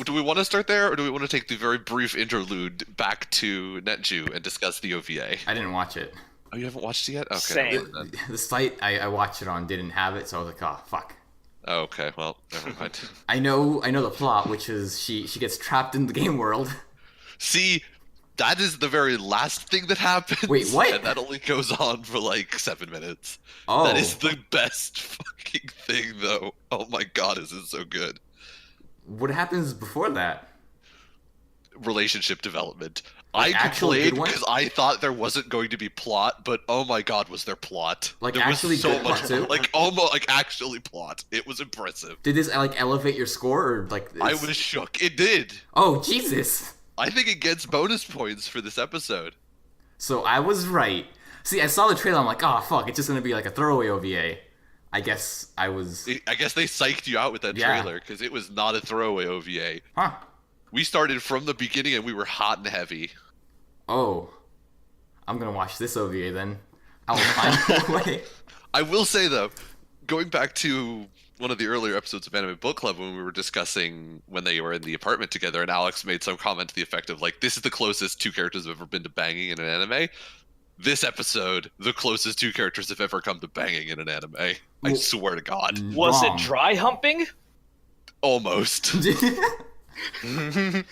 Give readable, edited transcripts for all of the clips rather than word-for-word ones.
Do we want to start there, or do we want to take the very brief interlude back to NetJew and discuss the OVA? I didn't watch it. Oh, you haven't watched it yet? Okay. Same. The site I watched it on didn't have it, so I was like, oh fuck. Oh, okay. Well, never mind. I know the plot, which is she gets trapped in the game world. See, that is the very last thing that happens. Wait, what? And that only goes on for like 7 minutes. Oh, That is the best fucking thing, though. Oh my god, is it so good? what happens before that? Relationship development. Like I actual complained good one? because I thought there wasn't going to be plot, but oh my god, was there plot? Like there actually was so good plot much, too? like almost like actually plot. It was impressive. Did this like elevate your score or like? I it's- was shook. It did. Oh Jesus! I think it gets bonus points for this episode. So I was right. See, I saw the trailer. I'm like, oh fuck, it's just gonna be like a throwaway OVA. I guess I was. I guess they psyched you out with that Yeah. trailer because it was not a throwaway OVA. Huh? We started from the beginning and we were hot and heavy. Oh, I'm gonna watch this OVA then. I will find a way. I will say though, going back to one of the earlier episodes of Anime Book Club when we were discussing when they were in the apartment together, and Alex made some comment to the effect of like, "This is the closest two characters have ever been to banging in an anime." This episode, the closest two characters have ever come to banging in an anime. I Well, swear to God, Was Wrong. it dry humping? almost. Because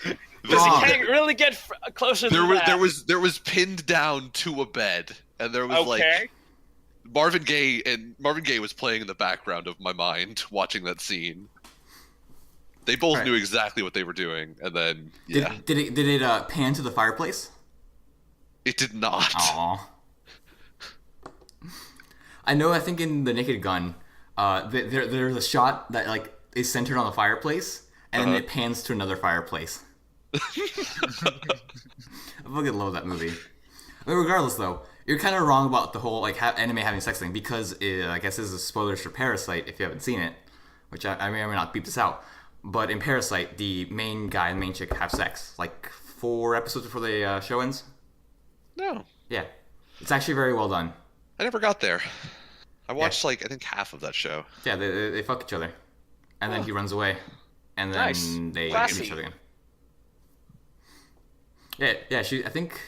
Wrong. you can't really get closer There than was that. there was pinned down to a bed, and there was like Okay. Marvin Gaye was playing in the background of my mind watching that scene. They both Right. knew exactly what they were doing, and then yeah, Did it pan to the fireplace? it did not. Aw. I know. I think in the Naked Gun, there's a shot that like is centered on the fireplace, and then Uh-huh. it pans to another fireplace. I fucking love that movie. But regardless, though, you're kind of wrong about the whole like anime having sex thing because I guess this is spoilers for Parasite if you haven't seen it, which I may or may not beep this out. But in Parasite, the main guy and the main chick have sex like 4 episodes before the show ends. No, Yeah, it's actually very well done. I never got there. I watched like I think half of that show. Yeah, they fuck each other, and then he runs away, and then Nice. they Classy. meet each other again. Yeah. I think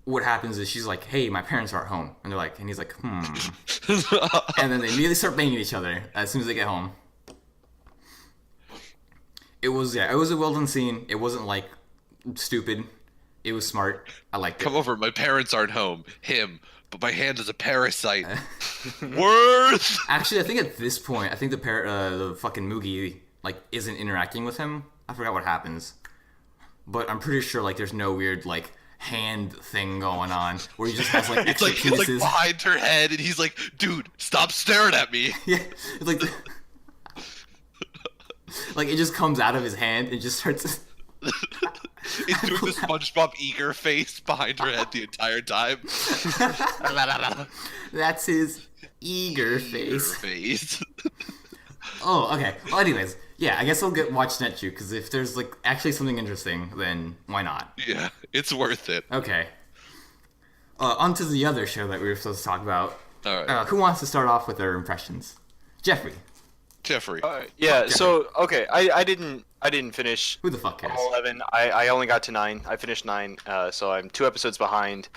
what happens is she's like, "Hey, my parents are at home," and they're like, and he's like, "Hmm," and then they immediately start banging each other as soon as they get home. It was a well done scene. It wasn't like stupid. It was smart. I liked it. Come over, my parents aren't home. Him, but my hand is a parasite. Worth. Actually, I think at this point, I think the fucking Mugi like isn't interacting with him. I forgot what happens, but I'm pretty sure like there's no weird like hand thing going on where he just has like It's extra like it's like penises. behind her head, and he's like, "Dude, stop staring at me." Yeah, it's like like it just comes out of his hand and just starts. He's doing the SpongeBob eager face behind her head the entire time. That's his eager Eager face. face. Oh, okay. Well, anyways, yeah, I guess I'll watch Netju because if there's like actually something interesting, then why not? Yeah, it's worth it. Okay. On to the other show that we were supposed to talk about. All right, Who wants to start off with their impressions? Jeffrey. Jeffrey. Yeah. So okay, I didn't finish Who the fuck cares? all 11. I only got to 9. I finished 9. So I'm 2 episodes behind.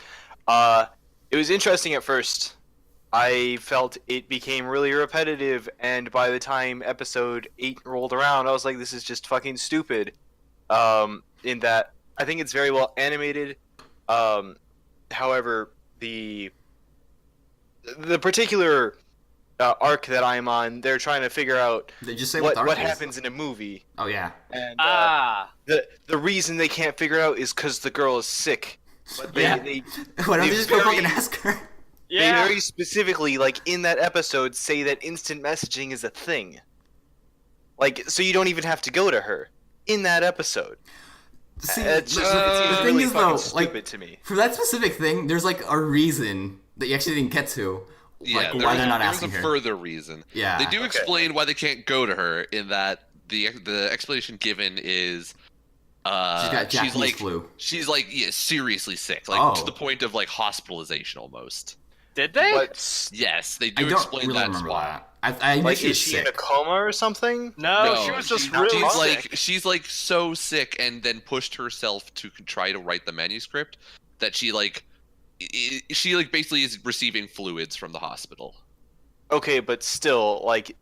It was interesting at first. I felt it became really repetitive, and by the time episode 8 rolled around, I was like, this is just fucking stupid. In that I think it's very well animated. However, the particular arc that I'm on, they're trying to figure out They just say what the arc is. happens in a movie, Oh yeah. and the reason they can't figure it out is because the girl is sick. But they, Yeah. they, Why don't they they just go very- fucking ask her? they Yeah. very specifically, like in that episode, say that instant messaging is a thing. Like, so you don't even have to go to her in that episode. See, It's just, the it seems thing really is fucking though, stupid like to me. for that specific thing, there's like a reason that you actually didn't get to. Like why they're not asking there's a her. further reason. Yeah. They do explain why they can't go to her in that the explanation given is She's got Japanese like flu. she's like seriously sick, like Oh. to the point of like hospitalization almost. Did they? But Yes, they I do don't explain really that remember plot. that. I knew like, she is was she in a sick. coma or something? No, she was just she's not really She's drunk. sick. like so sick and then pushed herself to try to write the manuscript that she basically is receiving fluids from the hospital. Okay, but still, like,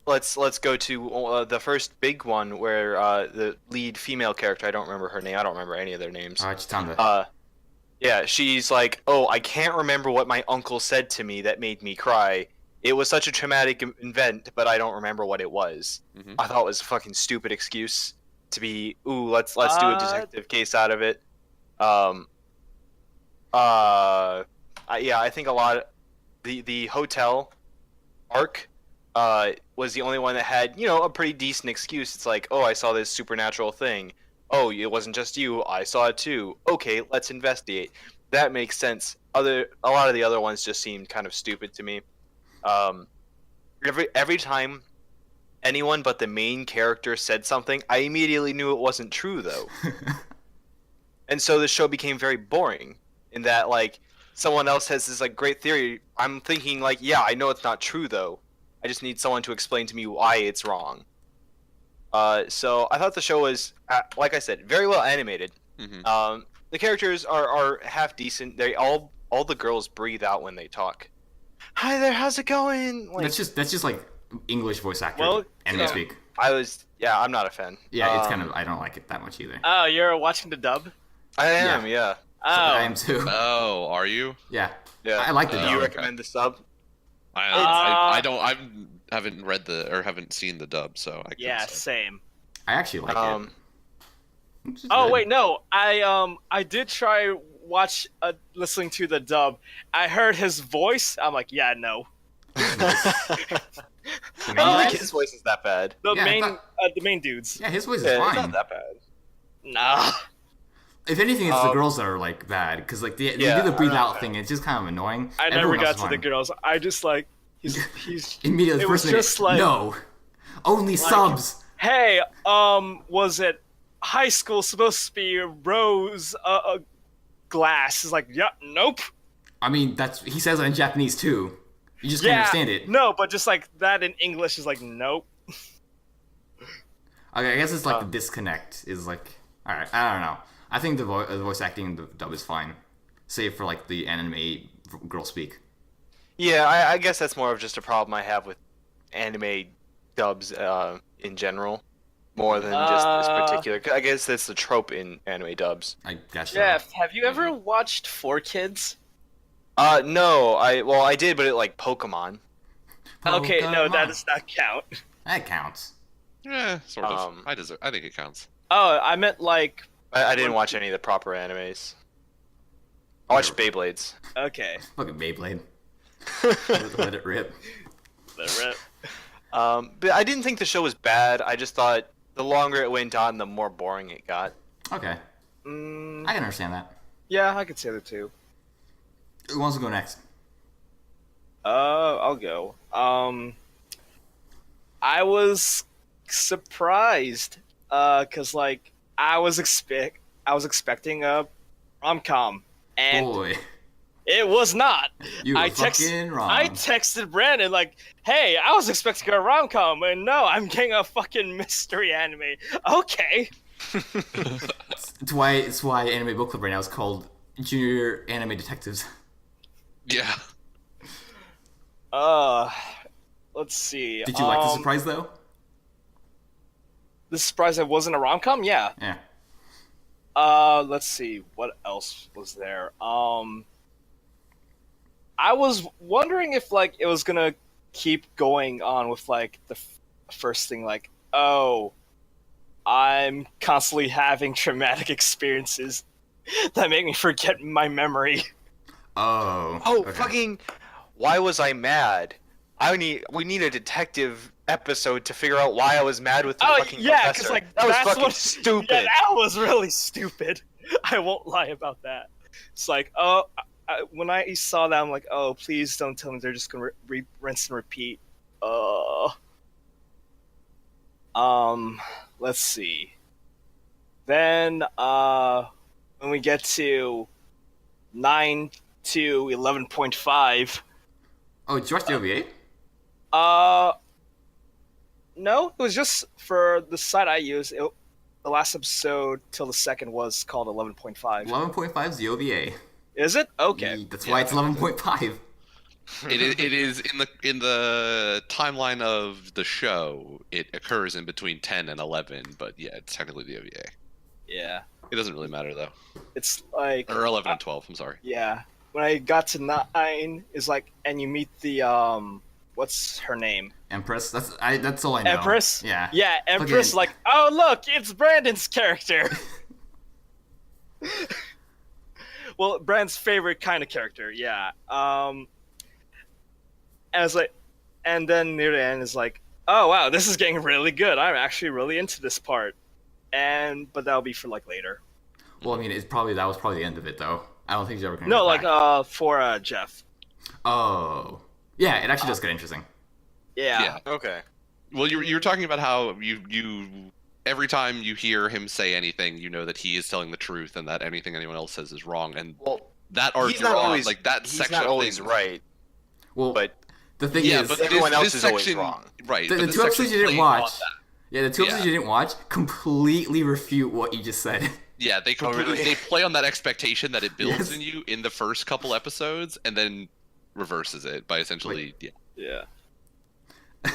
let's go to the first big one where the lead female character, I don't remember her name. I don't remember any of their names. Chitanda. Yeah, she's like, oh, I can't remember what my uncle said to me that made me cry. It was such a traumatic event, but I don't remember what it was. Mhm. I thought it was a fucking stupid excuse to be, ooh, let's do a detective case out of it. Yeah, I think a lot. The hotel arc was the only one that had, a pretty decent excuse. It's like, oh, I saw this supernatural thing. Oh, it wasn't just you. I saw it too. Okay, let's investigate. That makes sense. A lot of the other ones just seemed kind of stupid to me. Every time anyone but the main character said something, I immediately knew it wasn't true, though. And so the show became very boring in that, like, someone else has this, like, great theory. I'm thinking, like, yeah, I know it's not true, though. I just need someone to explain to me why it's wrong. So I thought the show was, like I said, very well animated. Mhm. The characters are half decent. They all the girls breathe out when they talk. Hi there, how's it going? Like, that's just like English voice actor Well, anime yeah. speak. I'm not a fan. Yeah, it's kind of I don't like it that much either. Oh, you're watching the dub? I am, yeah. Oh, I am too. Oh, are you? Yeah, Yeah. I like the Do dub. you recommend the sub? I don't. I haven't read or haven't seen the dub, so I can't yeah, say. same. I actually like it. Which is Oh good. wait, no, I did try listening to the dub. I heard his voice. I'm like, yeah, no. The I main don't guy? think his voice is that bad. The Yeah, I main, thought- the main dudes. Yeah, his voice is Yeah, it's fine. not that bad. Nah. If anything, it's the girls that are like bad because like they Yeah, do the breathe I out know. thing. It's just kind of annoying. I never Everyone else got is to the fine. girls. I just like he's Immediately, It the was first minute, just like- no, only subs. hey, was it high school supposed to be rose glass? Is like, yeah, nope. I mean, he says it in Japanese too. You just can't Yeah, understand it. no, but just like that in English is like, nope. Okay, I guess it's like the disconnect is like. All right, I don't know. I think the voice acting in the dub is fine, save for like the anime girl speak. Yeah, I guess that's more of just a problem I have with anime dubs in general, more than just this particular. I guess that's the trope in anime dubs. I guess. Jeff, have you ever watched 4Kids? No, I did, but it like Pokemon. Okay, no, that Pokemon. does not count. That counts. Yeah, sort of. Um, I think it counts. Oh, I meant like, I didn't watch any of the proper animes. I watched Beyblades. okay, Fucking Beyblade. Let it rip. the rip. But I didn't think the show was bad. I just thought the longer it went on, the more boring it got. Okay, Mm, I can understand that. yeah, I could say that too. Who wants to go next? I'll go. I was surprised, cause like I was expecting a rom-com, and Boy, it was not. you were I fucking wrong. I texted Brandon like, "Hey, I was expecting a rom-com, and no, I'm getting a fucking mystery anime." Okay. It's why Anime Book Club right now is called Junior Anime Detectives. Yeah. Let's see. Did you like the surprise though? The surprise that wasn't a rom-com? Yeah. Yeah. Let's see. What else was there? I was wondering if like it was gonna keep going on with like the first thing, like, oh, I'm constantly having traumatic experiences that make me forget my memory. Oh. Oh, okay. fucking! Why was I mad? We need a detective episode to figure out why I was mad with the Oh fucking yeah, professor. because like that was that's fucking what stupid. Yeah, that was really stupid. I won't lie about that. It's like, oh, when I saw that, I'm like, oh, please don't tell me they're just gonna rinse and repeat. Let's see. Then when we get to 9 to 11.5. Oh, did you watch the OVA? No, it was just for the site I use. The last episode till the second was called 11.5. 11.5 is the OVA. Is it? Okay. That's why it's 11.5. It is in the timeline of the show. It occurs in between 10 and 11, but yeah, it's technically the OVA. Yeah. It doesn't really matter though. It's like Or 11 and 12. I'm sorry. yeah. When I got to 9, is like, and you meet the what's her name? Empress. That's all I know. Empress. Yeah. Yeah, Empress. Fucking- Like, oh look, it's Brandon's character. Well, Brandon's favorite kind of character. Yeah. And it's like, and then near the end is like, oh wow, this is getting really good. I'm actually really into this part. But that'll be for like later. Well, I mean, that was probably the end of it, though. I don't think he's ever gonna. No, go like back. for Jeff. Oh, yeah, it actually does get interesting. Yeah. Okay. Well, you're talking about how you every time you hear him say anything, you know that he is telling the truth and that anything anyone else says is wrong. And Well, that arc he's you're not on, always like that he's section not of always things- right, Well, but the thing Yeah, is, but everyone this else is always section- wrong. Right. the but this two episodes section's you didn't playing on watch. that. Yeah, the two episodes Yeah. you didn't watch completely refute what you just said. Yeah, they completely really? they play on that expectation that it builds Yes. in you in the first couple episodes, and then reverses it by essentially. Wait. Yeah. Yeah.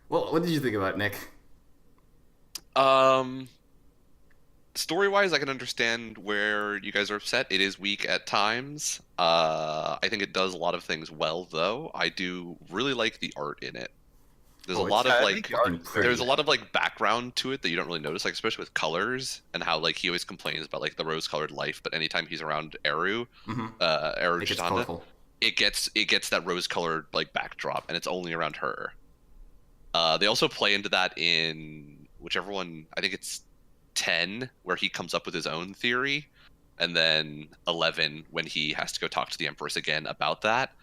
Well, what did you think about it, Nick? Story wise, I can understand where you guys are upset. It is weak at times. I think it does a lot of things well, though. I do really like the art in it. There's Oh, a it's lot of I like think art- there's a lot of like background to it that you don't really notice, like especially with colors and how like he always complains about like the rose-colored life, but anytime he's around Eru, Mm-hmm. Eru It gets Chitanda, colorful. it gets that rose-colored like backdrop, and it's only around her. They also play into that in whichever one, I think it's 10, where he comes up with his own theory, and then 11 when he has to go talk to the Empress again about that.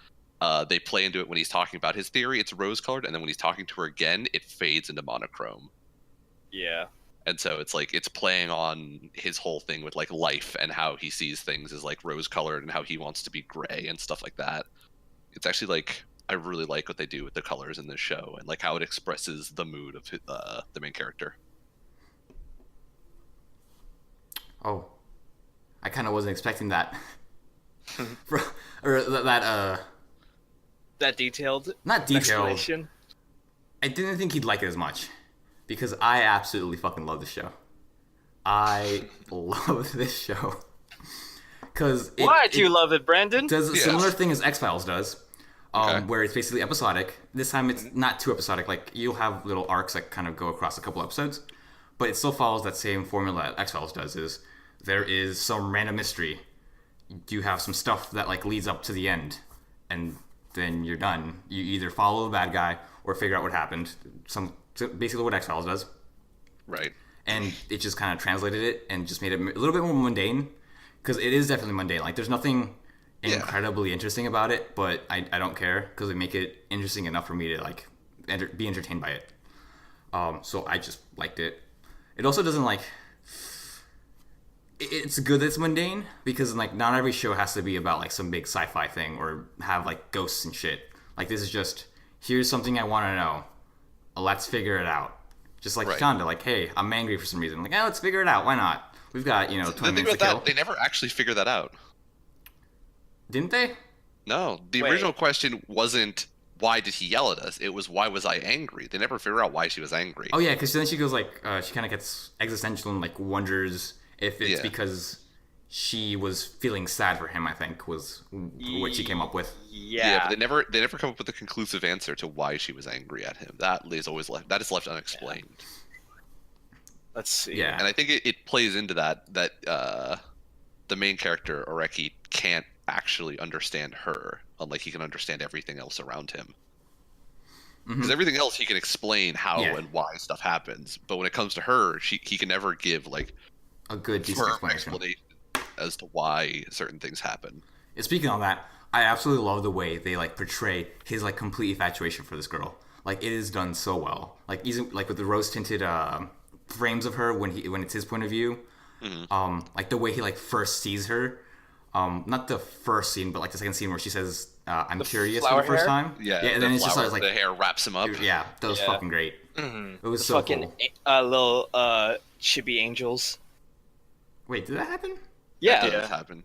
They play into it when he's talking about his theory, it's rose-colored, and then when he's talking to her again, it fades into monochrome. Yeah. And so it's like it's playing on his whole thing with like life and how he sees things as like rose-colored and how he wants to be gray and stuff like that. It's actually like I really like what they do with the colors in this show and like how it expresses the mood of the main character. Oh, I kind of wasn't expecting that. Or that That detailed not detailed. explanation. I didn't think he'd like it as much because I absolutely fucking love this show. I love this show because Why do you love it, Brandon? does a Yeah. similar thing as X-Files does, Okay. where it's basically episodic. This time it's not too episodic. Like you'll have little arcs that kind of go across a couple episodes, but it still follows that same formula X-Files does. Is there is some random mystery. You have some stuff that like leads up to the end, and then you're done. You either follow the bad guy or figure out what happened. Basically what X-Files does. Right. And it just kind of translated it and just made it a little bit more mundane, because it is definitely mundane. Like there's nothing Yeah. incredibly interesting about it, but I don't care because they make it interesting enough for me to like be entertained by it. So I just liked it. It also doesn't like. It's good that it's mundane because like not every show has to be about like some big sci-fi thing or have like ghosts and shit. Like this is just here's something I want to know. Let's figure it out. Just like Right. Shonda, like hey, I'm angry for some reason. Like let's figure it out. Why not? We've got 20 The thing minutes to about kill. that, they never actually figure that out. Didn't they? No, the Wait. original question wasn't why did he yell at us? It was why was I angry? They never figure out why she was angry. Oh yeah, because then she goes like she kind of gets existential and like wonders if it's Yeah. because she was feeling sad for him. I think was what she came up with. Yeah, Yeah. but they never come up with a conclusive answer to why she was angry at him. That is always left. That is left unexplained. Let's see. Yeah. And I think it plays into that the main character Oreki can't actually understand her, unlike he can understand everything else around him. Because everything else he can explain how Yeah. and why stuff happens, but when it comes to her, he can never give like A good decent firm explanation. explanation as to why certain things happen. And speaking on that, I absolutely love the way they like portray his like complete infatuation for this girl. Like it is done so well. Like even like with the rose tinted frames of her when it's his point of view. Like the way he like first sees her. not the first scene, but like the second scene where she says, "I'm curious" for flower the first hair? time. Yeah, and the then it's just flower, like, the hair wraps him up. yeah, that was Yeah. fucking great. Mm-hmm. It was so Fucking cool. little chibi angels. Wait, did that happen? Yeah. That Yeah. does happen.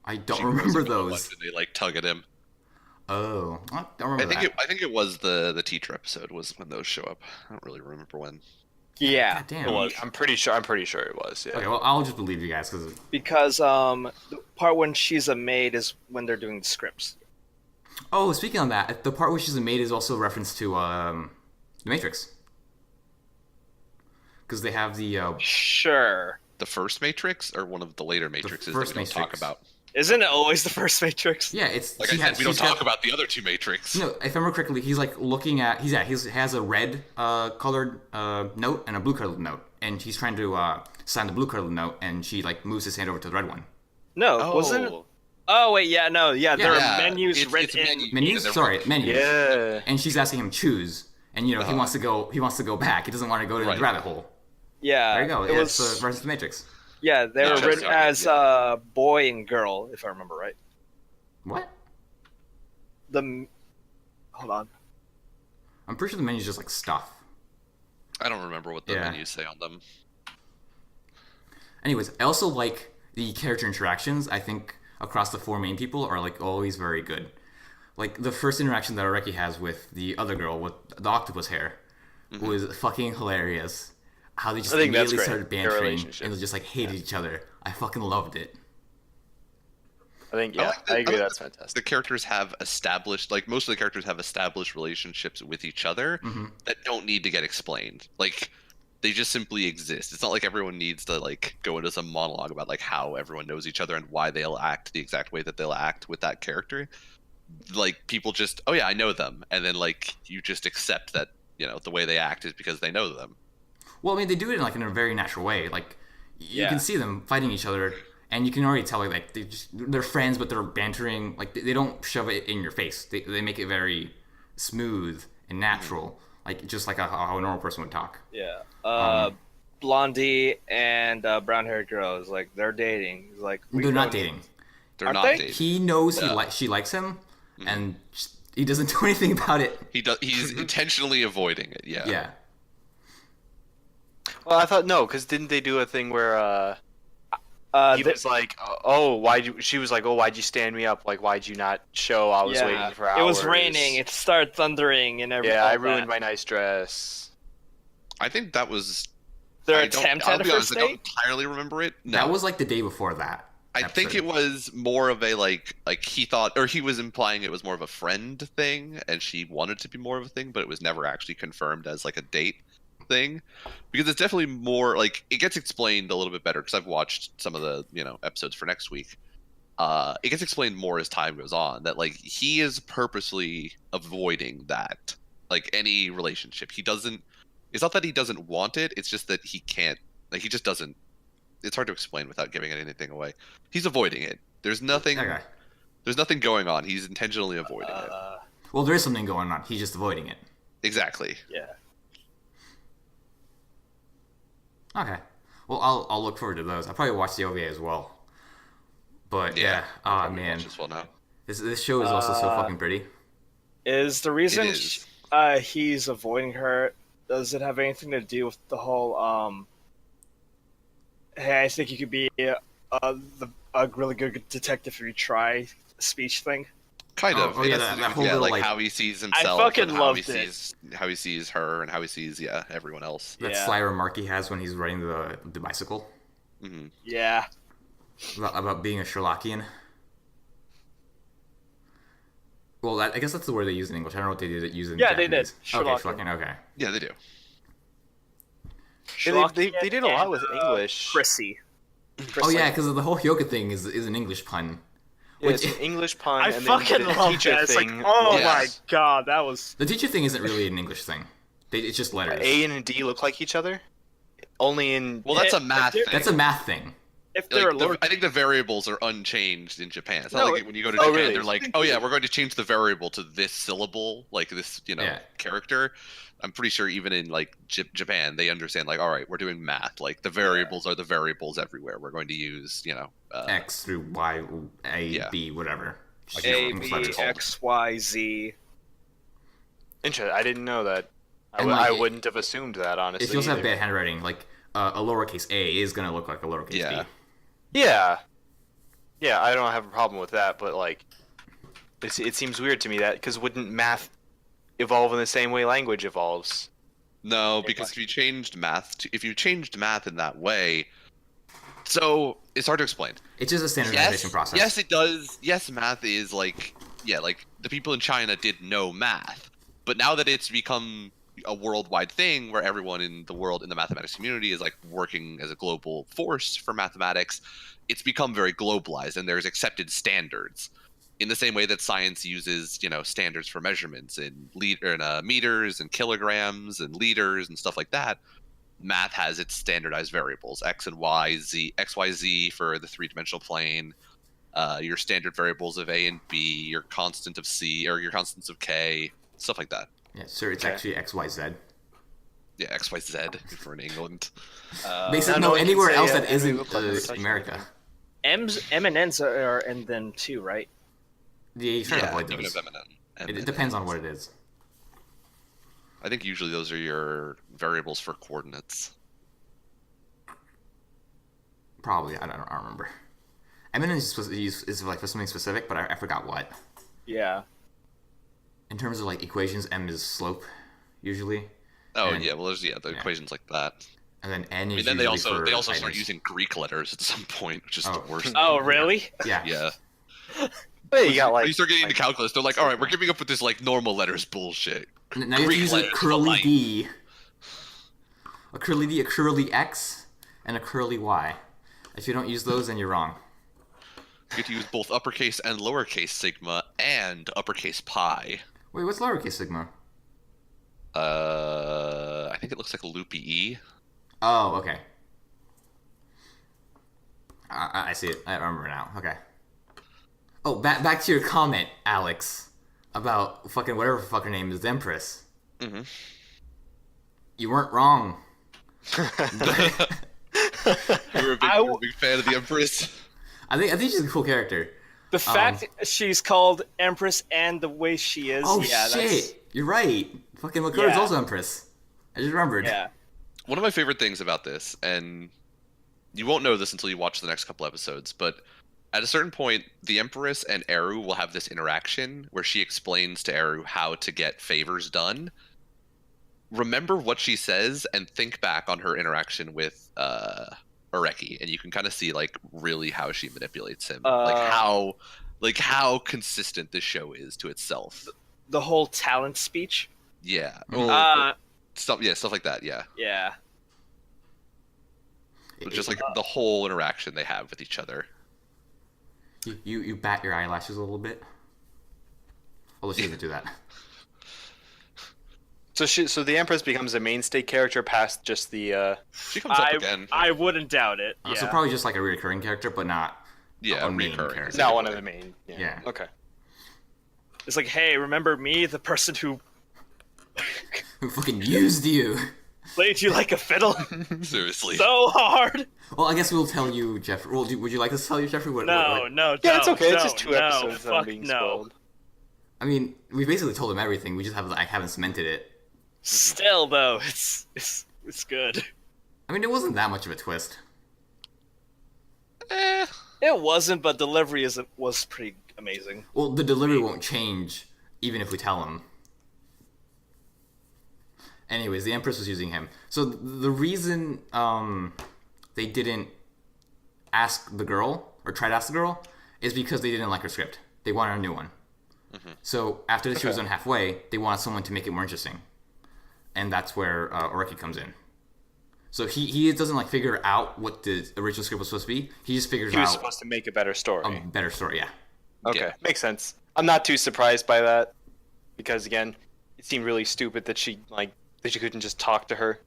I don't She grows remember up with a those. bunch and they like tug at him. Oh, I don't remember that. I think it was the teacher episode was when those show up. I don't really remember when. Yeah. God damn. It was. I'm pretty sure it was. Yeah. Okay, well, I'll just believe you guys because. Because the part when she's a maid is when they're doing the scripts. Oh, speaking of that, the part where she's a maid is also a reference to the Matrix. Because they have the Sure. The first Matrix or one of the later Matrixes that first we don't talk Matrix. about. Isn't it always the first Matrix? yeah, it's Like she I said, has- we don't she's talk got- about the other two Matrix. No, if I remember correctly, he's like looking at he has a red colored note and a blue colored note, and he's trying to sign the blue colored note, and she like moves his hand over to the red one. No, wasn't it? Oh wait, yeah, no, yeah. There Yeah, are menus it's written in. menu. Menus, they're- sorry, menus. Yeah. And she's asking him choose, and you know he wants to go back. He doesn't want to go to Right. the rabbit hole. Yeah, There you go. It It's was. reference to the Matrix. Yeah, they were Yeah, written sorry, as boy and girl, if I remember right. What? Hold on. I'm pretty sure the menu's just like stuff. I don't remember what the Yeah. menus say on them. Anyways, I also like the character interactions. I think across the four main people are like always very good. Like the first interaction that Areki has with the other girl with the octopus hair was fucking hilarious. How they just I think that's immediately great, started their bantering relationship. and they just like hated each other. I fucking loved it. I think I yeah, like I agree. like That's fantastic. The characters have established, like most of the characters have established relationships with each other that don't need to get explained. Like they just simply exist. It's not like everyone needs to like go into some monologue about like how everyone knows each other and why they'll act the exact way that they'll act with that character. Like people just, oh yeah, I know them, and then like you just accept that the way they act is because they know them. Well, I mean, they do it in a very natural way. Like you Yeah. can see them fighting each other, and you can already tell like they're friends, but they're bantering. Like they don't shove it in your face. They make it very smooth and natural, like just like how a normal person would talk. Yeah. Blondie and brown-haired girl is like they're dating. It's like They're not dating. They're Aren't not they? dating. He knows Yeah. she likes him, and he doesn't do anything about it. He's intentionally avoiding it. Yeah. Yeah. Well, I thought no, because didn't they do a thing where he they- was like, oh, why'd you? She was like, oh, why'd you stand me up? Like, why'd you not show? I was waiting for hours. It was raining. It started thundering and everything. Yeah, I ruined my nice dress. I think that was Their I don't- attempt I'll at a be honest, first I don't date. entirely remember it. No. That was like the day before that. I think it was more of a like he thought, or he was implying it was more of a friend thing, and she wanted to be more of a thing, but it was never actually confirmed as like a date thing, because it's definitely more like it gets explained a little bit better because I've watched some of the episodes for next week. It gets explained more as time goes on that like he is purposely avoiding that, like any relationship. He doesn't. It's not that he doesn't want it. It's just that he can't. Like he just doesn't. It's hard to explain without giving anything away. He's avoiding it. There's nothing. Okay. There's nothing going on. He's intentionally avoiding it. Well, there is something going on. He's just avoiding it. Exactly. Yeah. Okay. Well, I'll look forward to those. I'll probably watch the OVA as well. But yeah, I'll oh probably man, watch this one now. this show is also so fucking pretty. Is the reason It is. he's avoiding her? Does it have anything to do with the whole hey, I think you could be a really good detective if you try speech thing? Kind Oh, of. oh, It yeah, has that- to do that with, whole little, like, like- how he sees himself, fucking and how he loved it. sees her, and how he sees everyone else. That Yeah. sly remark he has when he's riding the bicycle Hmm. Yeah. about being a Sherlockian. Well, I guess that's the word they use in English. I don't know what they did use in Yeah, they did. Japanese. Okay, Sherlockian. Sherlockian. Okay. Yeah, they do. Yeah, they did a lot with English. Prissy. Oh yeah, because the whole Hyouka thing is an English pun. Yeah, Which it's an English pun. I and fucking then the love teacher that. It's like, thing oh Yes. my god, that was. the teacher thing isn't really an English thing. It's just letters. A and D look like each other. Only in Well, that's a math thing. That's a math thing. if they're Like, lower, I think the variables are unchanged in Japan. It's No, not like when you go to oh, Japan, really? they're like, oh yeah, we're going to change the variable to this syllable, like this, Yeah. character. I'm pretty sure even in like Japan, they understand like, all right, we're doing math. Like the variables are the variables everywhere. We're going to use, X through Y, A, Yeah. B, whatever. Just A, English B, letters. X, Y, Z. Interesting. I didn't know that. And, like, I wouldn't have assumed that, honestly. If you also have either. bad handwriting, like a lowercase a is gonna look like a lowercase Yeah. b. Yeah. Yeah, I don't have a problem with that, but like, it seems weird to me that because wouldn't math evolve in the same way language evolves? No, because if you changed math in that way, so it's hard to explain. It's just a standardization process. Yes, it does. Yes, math is like the people in China did know math, but now that it's become a worldwide thing where everyone in the world in the mathematics community is like working as a global force for mathematics, it's become very globalized and there's accepted standards. In the same way that science uses, standards for measurements in meters and kilograms and liters and stuff like that, math has its standardized variables: x and y, x, y, z for the three-dimensional plane. Your standard variables of a and b, your constant of c or your constants of k, stuff like that. Yeah, sir, it's Okay. actually X, Y, Z. Yeah, x, y, z if we're in England. Basically, no no, one can anywhere say, else uh, that every isn't book club is touching America. M and N's are in them too, right? Yeah, you try to Yeah, avoid even those. of M&N. It depends on what it is. I think usually those are your variables for coordinates. Probably, I don't remember. M&N is like for something specific, but I forgot what. Yeah. In terms of like equations, M is slope, usually, Oh And- yeah, well there's the equations like that. and then N I mean, is then they usually also for start items. using Greek letters at some point, which is Oh. the worst. Oh, really? Yeah. Yeah. But you got When like. you start getting into like- calculus, they're like, all right, we're giving up with this like normal letters bullshit. Now you have to Greek use a letters for curly life. D, a curly D, a curly X, and a curly Y. If you don't use those, then you're wrong. You get to use both uppercase and lowercase sigma and uppercase pi. Wait, what's lowercase sigma? I think it looks like a loopy E. Oh, okay. I see it. I remember now. Okay. Oh, back to your comment, Alex, about fucking whatever fuck her name is, the Empress. Mhm. You weren't wrong. You're a big fan of the Empress. I think she's a cool character. The fact she's called Empress and the way she is. Oh yeah, shit! You're right. Fucking Makoto's Yeah. also Empress. I just remembered. Yeah. One of my favorite things about this, and you won't know this until you watch the next couple episodes, but at a certain point, the Empress and Eru will have this interaction where she explains to Eru how to get favors done. Remember what she says and think back on her interaction with Areki, and you can kind of see like really how she manipulates him, like how consistent this show is to itself. The whole talent speech. Yeah, stuff like that. Yeah, Yeah. just like the whole interaction they have with each other. You bat your eyelashes a little bit. Although she doesn't do that. So the Empress becomes a mainstay character past just the. She comes up again. I wouldn't doubt it. Yeah. So probably just like a recurring character, but not. Yeah, a main recurring. character. Not one of the main. Yeah. Okay. It's like, hey, remember me, the person who Who fucking used you? played you like a fiddle Seriously. so hard? Well, I guess we'll tell you, Jeffrey. Well, would you like us to tell you, Jeffrey? No, no, Yeah, it's no, okay. No, It's just two no, episodes that I'm fuck being no. spoiled. I mean, we basically told him everything. We just haven't cemented it. Still, though, it's good. I mean, it wasn't that much of a twist. Eh, It wasn't, but delivery was pretty amazing. Well, the delivery won't change even if we tell him. Anyways, the Empress was using him. So the reason they didn't ask the girl or try to ask the girl is because they didn't like her script. They wanted a new one. So after she was done halfway, they wanted someone to make it more interesting, and that's where Oreki comes in. So he doesn't like figure out what the original script was supposed to be. He just figures He was out supposed to make a better story. a better story. Yeah. Okay, Yeah. makes sense. I'm not too surprised by that because again, it seemed really stupid that she like that you couldn't just talk to her.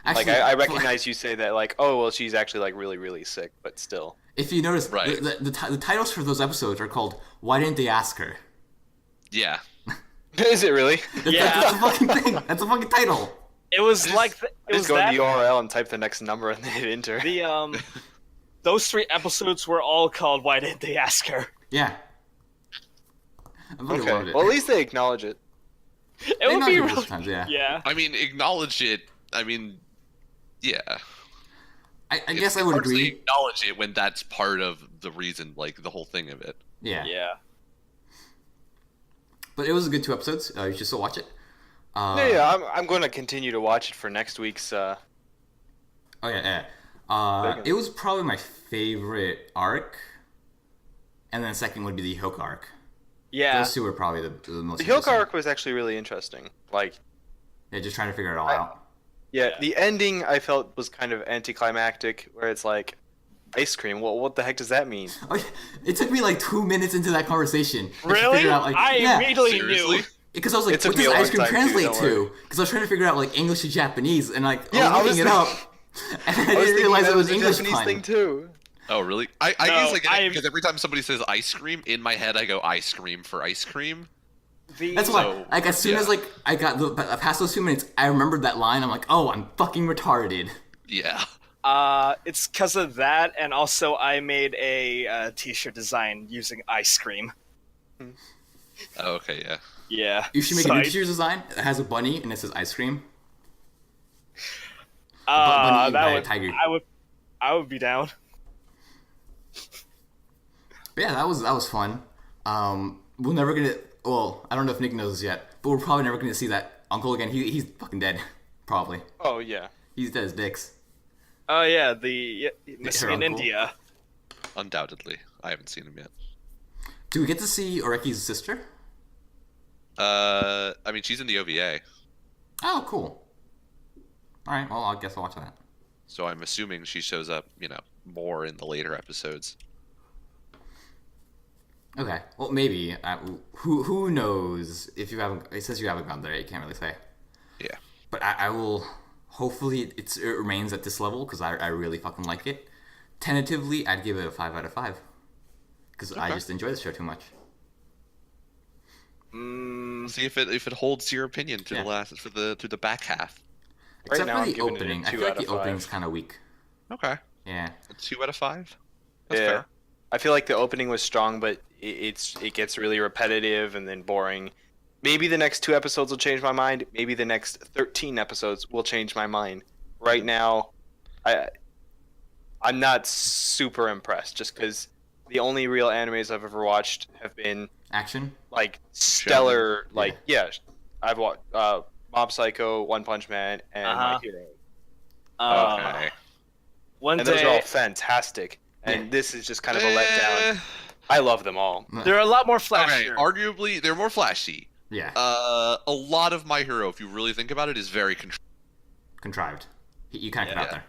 Actually, Like I recognize you say that like, oh well, she's actually like really really sick, but still. if you notice, Right. the titles for those episodes are called "Why Didn't They Ask Her?" Yeah. Is it really? That's a fucking thing. That's a fucking title. It was like it Just was go that to the URL and type the next number and then hit enter. the those 3 episodes were all called "Why Didn't They Ask Her?" Yeah. I fucking Okay. loved it. Well, at least they acknowledge it. It They would know be it really, sometimes, yeah. yeah. I mean, acknowledge it. I mean, yeah. I guess I would It's hard to agree. acknowledge it when that's part of the reason, like the whole thing of it. Yeah. Yeah. But it was a good 2 episodes. You should still watch it. Yeah, I'm going to continue to watch it for next week's. Oh yeah. It was probably my favorite arc, and then second would be the Hyouka arc. Yeah. Those 2 were probably the most. The Hyouka interesting. arc was actually really interesting. Like, Yeah, just trying to figure it all out. yeah, Yeah. the ending I felt was kind of anticlimactic, where it's like, ice cream. Well, what the heck does that mean? Oh, yeah. It took me like 2 minutes into that conversation. just to Really? figure out, like, I yeah. immediately Seriously? knew. Because I was like, It took what me does a long ice cream time, too, translate don't worry. to? Because I was trying to figure out like English to Japanese, and like Yeah, I I was was looking it up, and I didn't realize it was a English Japanese pun. thing too. Oh, really? I No, guess I get I- it because every time somebody says ice cream, in my head I go ice cream for ice cream. That's why, So, like, as soon yeah. as like I got past those 2 minutes, I remembered that line. I'm like, oh, I'm fucking retarded. Yeah. It's because of that, and also I made a t-shirt design using ice cream. Oh, okay, yeah. Yeah. You should make So a new I- t-shirt design that has a bunny and it says ice cream. Uh, bunny eaten by that a would, tiger. I would be down. But yeah, that was fun. We're never gonna. Well, I don't know if Nick knows this yet, but we're probably never gonna see that uncle again. He's fucking dead, probably. Oh yeah. He's dead as dicks. Oh yeah, the missing in uncle. India. Undoubtedly. I haven't seen him yet. Do we get to see Oreki's sister? I mean, she's in the OVA, Oh, cool. All right, well, I guess I'll watch that. so I'm assuming she shows up, more in the later episodes. Okay, well, maybe. Who knows? If you haven't, it says you haven't gone there. You can't really say. Yeah. But I will. Hopefully, it remains at this level because I really fucking like it. Tentatively, I'd give it a 5 out of 5 because I Okay. just enjoy the show too much. See if it holds to your opinion to Yeah. to the back half. Except now for I'm the giving it a opening. I 2 feel like out the of 5. opening's kind of weak. Okay. Yeah. A 2 out of 5. That's Yeah. fair. I feel like the opening was strong, but it gets really repetitive and then boring. Maybe the next 2 episodes will change my mind. Maybe the next 13 episodes will change my mind. Right now, I'm not super impressed just because the only real animes I've ever watched have been Action. like stellar. Yeah. Like I've watched Mob Psycho, One Punch Man, and My Uh-huh. Hero, Okay. One and those are all day, fantastic. And Yeah. this is just kind of a letdown. I love them all. they're a lot more Okay, flashier. arguably they're more flashy. Yeah. A lot of My Hero, if you really think about it, is very Contrived. You kind of cut out Yeah. there.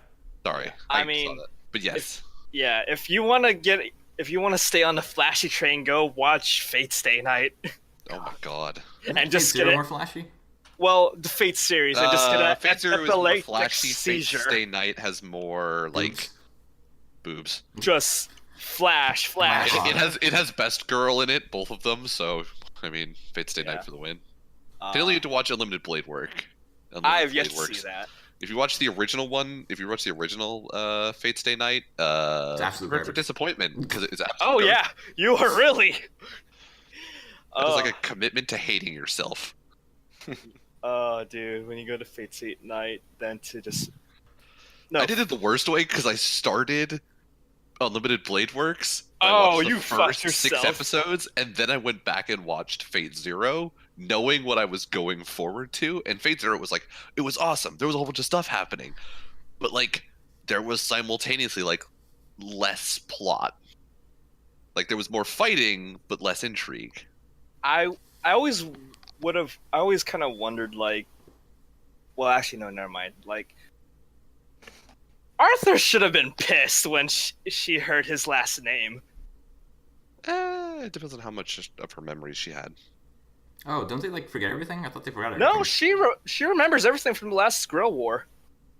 Sorry. I saw mean, that. But yes. Yeah, if you want to stay on the flashy train, go watch Fate Stay Night, Oh my god. and just Zero get it. more flashy. Well, the Fate series, and just get a Fate Zero is more epileptic flashy. Fate seizure. Stay Night has more like Boobs. boobs. Just flash. Flash. It has Best Girl in it, both of them. So I mean, Fate Stay Yeah. Night for the win. Uh, Tell you have to watch Unlimited Blade Work. Unlimited I have yet Blade to Works. see that. If you watch the original one, if you watch the original Fate Stay Night, absolute prepare for garbage. disappointment because it's absolute Oh garbage. yeah, you are really. That is like a commitment to hating yourself. Oh, dude, when you go to Fate Stay Night, then to just. No. I did it the worst way because I started Unlimited Blade Works. I Oh, watched the you fucked first 6 yourself. episodes, and then I went back and watched Fate Zero, knowing what I was going forward to. And Fate Zero was like, it was awesome. There was a whole bunch of stuff happening, but like, there was simultaneously like less plot. Like there was more fighting, but less intrigue. I always I always kind of wondered, like, well, actually, no, never mind. Like, Arthur should have been pissed when she heard his last name. It depends on how much of her memories she had. Oh, don't they like forget everything? I thought they forgot everything. No, she remembers everything from the last Skrill War.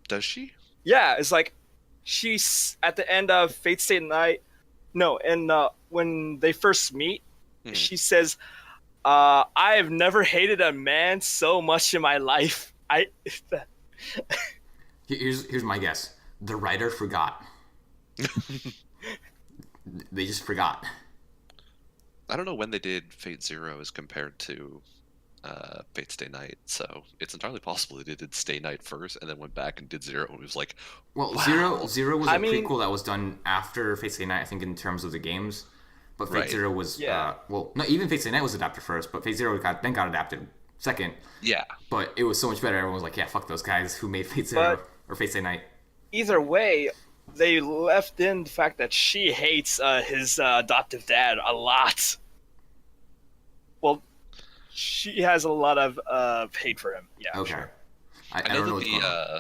Does she? Yeah, it's like she's at the end of Fate Stay Night. No, and when they first meet, she says, "I have never hated a man so much in my life." Here's my guess. The writer forgot. They just forgot. I don't know when they did Fate Zero as compared to Fate Stay Night, so it's entirely possible they did Stay Night first and then went back and did Zero, and it was like, well, wow. Zero was a prequel that was done after Fate Stay Night, I think, in terms of the games. But Fate Zero was well, no, even Fate Stay Night was adapted first, but Fate Zero got adapted second. Yeah. But it was so much better. Everyone was like, yeah, fuck those guys who made Fate Zero or Fate Stay Night. Either way, they left in the fact that she hates his adoptive dad a lot. Well, she has a lot of hate for him. Yeah. Okay. Sure. I know don't know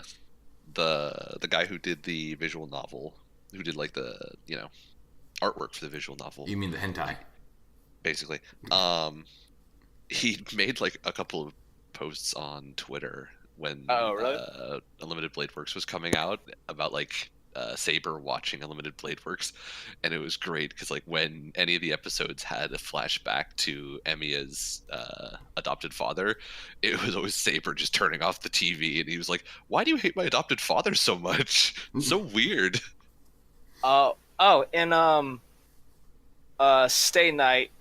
that the guy who did the visual novel, who did like the artwork for the visual novel. You mean the hentai? Basically, he made like a couple of posts on Twitter when Unlimited Blade Works was coming out about like Saber watching Unlimited Blade Works, and it was great because like when any of the episodes had a flashback to Emiya's adopted father, it was always Saber just turning off the TV, and he was like, "Why do you hate my adopted father so much? It's so weird." And Stay Night.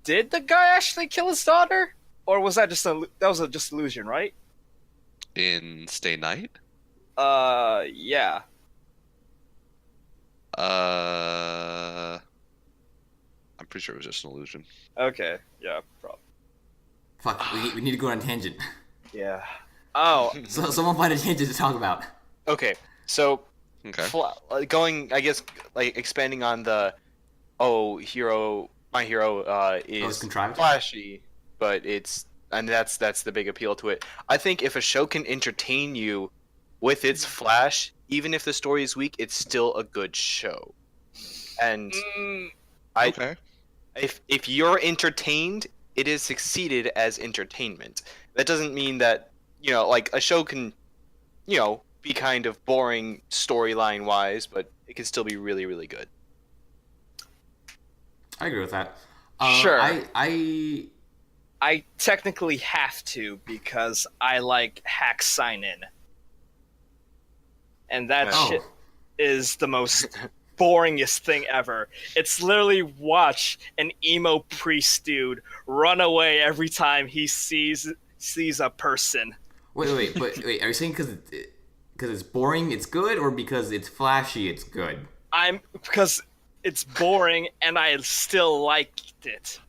Did the guy actually kill his daughter, or was that just just illusion, right? In Stay Night? Yeah. I'm pretty sure it was just an illusion. Okay, yeah, probably. Fuck, we need to go on a tangent. Yeah. Oh. So someone find a tangent to talk about. Okay, so Okay. I guess, like expanding on the my hero is contrived? flashy, but that's the big appeal to it. I think if a show can entertain you with its flash, even if the story is weak, it's still a good show. And Okay. if you're entertained, it is succeeded as entertainment. That doesn't mean that like a show can be kind of boring storyline wise, but it can still be really, really good. I agree with that. Sure. I technically have to because I like hack sign in. And that shit is the most boringest thing ever. It's literally watch an emo priest dude run away every time he sees a person. Wait, are you saying because it's boring, it's good, or because it's flashy, it's good? Because it's boring and I still liked it.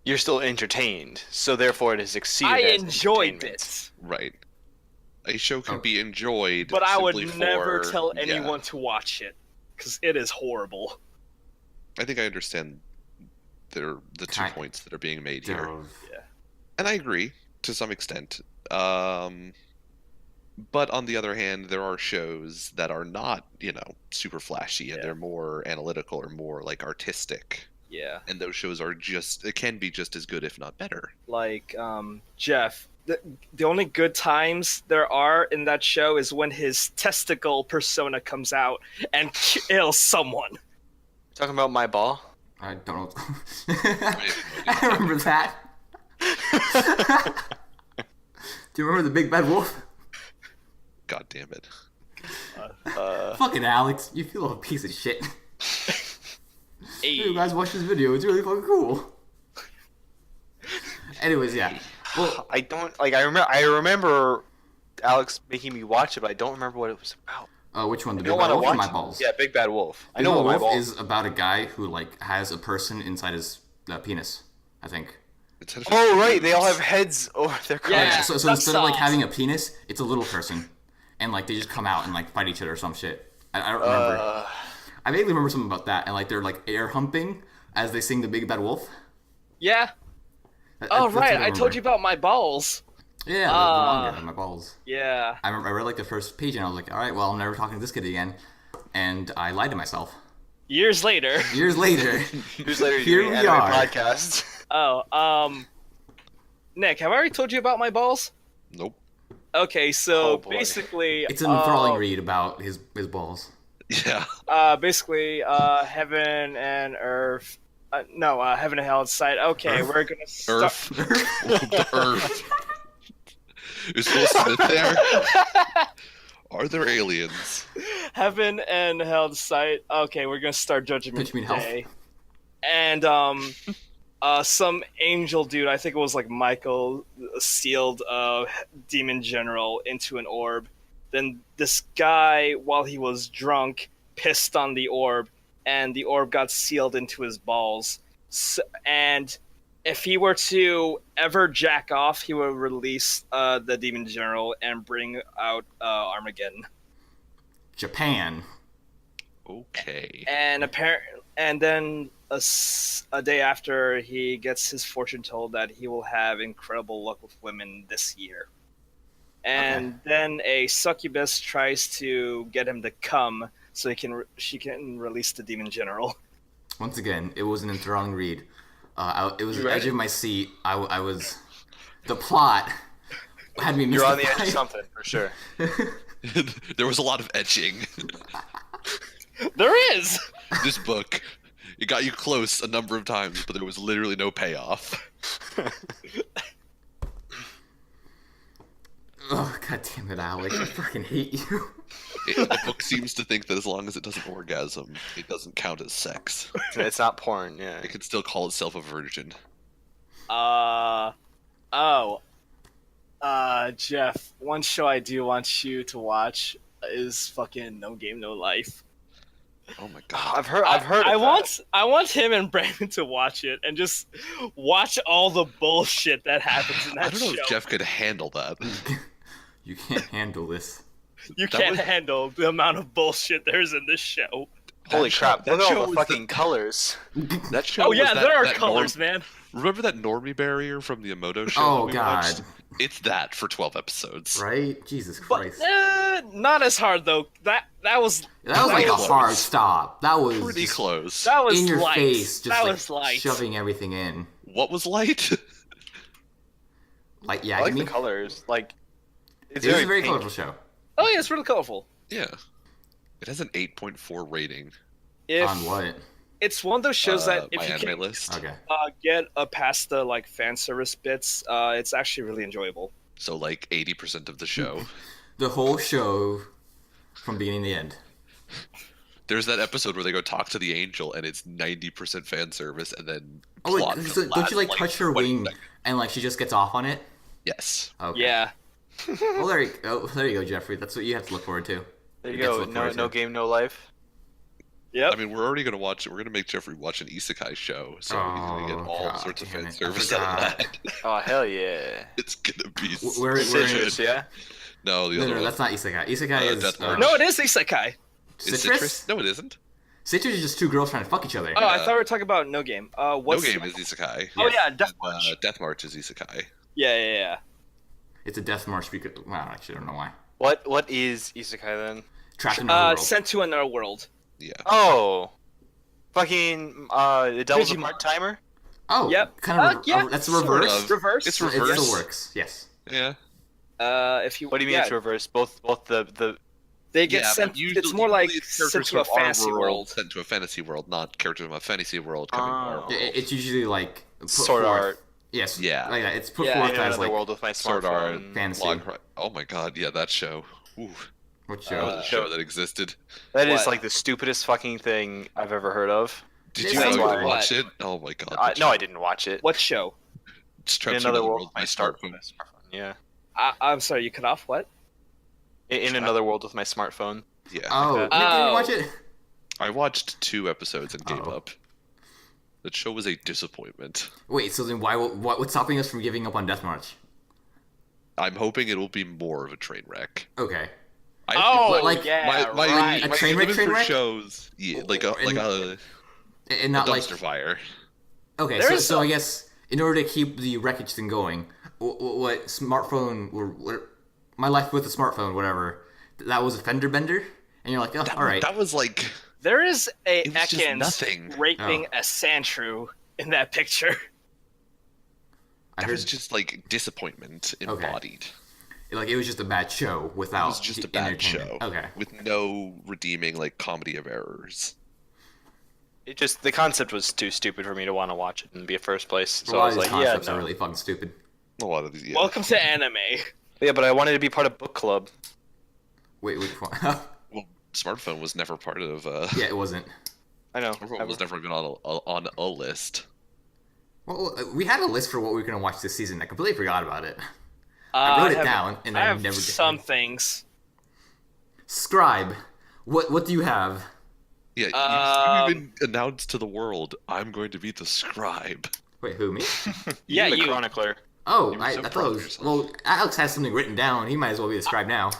You're still entertained, so therefore it has succeeded. I as enjoyed it. Right. A show can be enjoyed, but I would simply never for- tell anyone to watch it because it is horrible. I think I understand the two points that are being made here, Yeah. and I agree to some extent. But on the other hand, there are shows that are not, super flashy, and they're more analytical or more like artistic. Yeah. And those shows can be just as good, if not better. Like Jeff, the only good times there are in that show is when his testicle persona comes out and kills someone. Talking about My Ball? I don't know. I remember that. Do you remember the big bad wolf? God damn it. Fucking Alex, you feel like a piece of shit. Hey. You guys watch this video, it's really fucking cool. Anyways, yeah. Well, I don't I remember Alex making me watch it, but I don't remember what it was about. which one? The I Big don't Bad want to Wolf or watch My Balls? Yeah, Big Bad Wolf. I Big know Bad what My Wolf Balls is about a guy who has a person inside his penis, I think. Oh right, they all have heads over their crotch. Yeah. So That's instead of soft. having a penis, it's a little person, and they just come out and fight each other or some shit. I don't remember. I vaguely remember something about that, and they're air humping as they sing the Big Bad Wolf. Yeah. That's Oh what right, I remember. told you about My balls. Yeah, the manga, My Balls. Yeah. I remember I read the first page and I was like, all right, well, I'm never talking to this kid again, and I lied to myself. Years later. Years later, Years later, Here you're doing we anime are. podcast. Nick, have I already told you about my balls? Nope. Okay, so Oh, boy. basically, It's an enthralling read about his balls. Yeah. basically, heaven and earth. No, heaven and hell inside. Okay, Earth? we're gonna start. Earth. The Earth. Is Will Smith there? Are there aliens? Heaven and hell inside. Okay, we're gonna start Judgment Judgment Hell. Day. And some angel dude, I think it was like Michael, sealed demon general into an orb. Then this guy, while he was drunk, pissed on the orb, and the orb got sealed into his balls. And if he were to ever jack off, he would release the demon general and bring out Armageddon. Japan. Okay. And then a day after, he gets his fortune told that he will have incredible luck with women this year. And then a succubus tries to get him to come so she can release the demon general. Once again, it was an enthralling read. It was You the read edge it? of my seat. I was. The plot had me You're on the edge of mystified. something for sure. There was a lot of etching. There is! This book, it got you close a number of times, but there was literally no payoff. Oh, god damn it, Alex. I fucking hate you. The book seems to think that as long as it doesn't orgasm, it doesn't count as sex. It's not porn, yeah. It can still call itself a virgin. Jeff, one show I do want you to watch is fucking No Game No Life. Oh my god. I've heard. I of that. want him and Brandon to watch it and just watch all the bullshit that happens in that I don't know show. if Jeff could handle that. You can't handle this. You That can't was- handle the amount of bullshit there's in this show. Holy That crap! show- that Look at show all the was fucking colors. That show Oh was yeah, that, there are that colors, norm- man. Remember that normie barrier from the Emoto show? Oh, that we God. watched? It's that for 12 episodes. Right? Jesus But Christ. not as hard though. That was That was like a close. hard stop. That was Pretty just close. that was in your light. face, just that like was light. shoving everything in. What was light? Like, yeah, I like give the me. colors. Like, it's It was a very pink. colorful show. Oh yeah, it's really colorful. Yeah. It has an 8.4 rating. If On what? it's one of those shows that if my you anime can list. Okay. get past the like fan service bits, it's actually really enjoyable. So like 80% of the show. The whole show, from beginning to end. There's that episode where they go talk to the angel and it's 90% fan service and then Oh wait, plot for so the don't you like last, touch her 20 wing seconds. and like she just gets off on it? Yes. Okay. Yeah. Well, there you go, Jeffrey. That's what you have to look forward to. There you It gets go. looked No, forward no to. game, no life. Yep. I mean, we're already going to watch it. We're going to make Jeffrey watch an isekai show. So he's going to get Oh, all God sorts of damn fan it. I service out of forgot. that. Oh hell yeah! It's going to be We're in- Citrus, yeah. No, the No, other no, one. that's not isekai. Isekai is Death March. No, it is isekai. Is citrus. No, it isn't. Citrus is just two girls trying to fuck each other. Oh, I Yeah. thought we were talking about No Game. What's No Game is isekai. Oh yeah, Death And, March. Death March is isekai. Yeah. It's a death march because well, actually, I don't know why. What is isekai then? Trapped in another world. Sent to another world. Yeah. Oh, fucking the Devil's a Digimon. Part Timer. Oh, Yep. kind of. Yeah, that's sort reverse. of. Reverse. It's It reverse. still works. Yes. Yeah. If you What do you mean yeah, it's reverse? Both the they get Yeah, sent. but usually, It's more like usually it's sent characters to a from our fantasy world. sent to a fantasy world, not characters from a fantasy world coming to our Oh. world. It's usually like put Sword forth- art. Yes. Yeah. Like that. It's put Yeah, forth in as another like world with my Sword art, smartphone. fantasy. Oh my god, yeah, that show. Ooh, What that show? was a show that existed. That is What? like the stupidest fucking thing I've ever heard of. Did It's you like- ever What? watch it? Oh my god. that No, show. I didn't watch it. What show? Just In traps you another the world with my smartphone. smartphone. Yeah. I'm sorry, you cut off. What? In another world with my smartphone. Yeah. Oh, that. Nick, did you Oh. watch it? I watched 2 episodes and gave Oh. up. That show was a disappointment. Wait, so then what's stopping us from giving up on Death March? I'm hoping it'll be more of a train wreck. Okay. Oh, like, yeah, my right. A train wreck, limit train for wreck? shows, yeah, like a And not like dumpster fire. okay, There so, is so I guess in order to keep the wreckage thing going, what smartphone my life with a smartphone, whatever, that was a fender bender, and you're like, oh, all right. That was like There is a It was just Ekans nothing. raping Oh. a Sandshrew in that picture. I That heard was just like disappointment embodied. like it was just a bad show without It was just a bad entertainment. show. Okay. With no redeeming like comedy of errors. The concept was too stupid for me to want to watch it in the first place. A So lot I of was these like, yeah, concepts no. are really fucking stupid. A lot of these. Yeah. Welcome to anime. Yeah, but I wanted to be part of book club. Wait, which one? Well, smartphone was never part of. Yeah, it wasn't. I know. Smartphone was never even on a list. Well, we had a list for what we were gonna watch this season. I completely forgot about it. I wrote it down, and I I have never did. some things. Scribe, what do you have? Yeah, you even announced to the world, "I'm going to be the scribe." Wait, who, me? Yeah, the you. chronicler. Oh, You were I so thought proud it of was. yourself. Well, Alex has something written down. He might as well be the scribe now.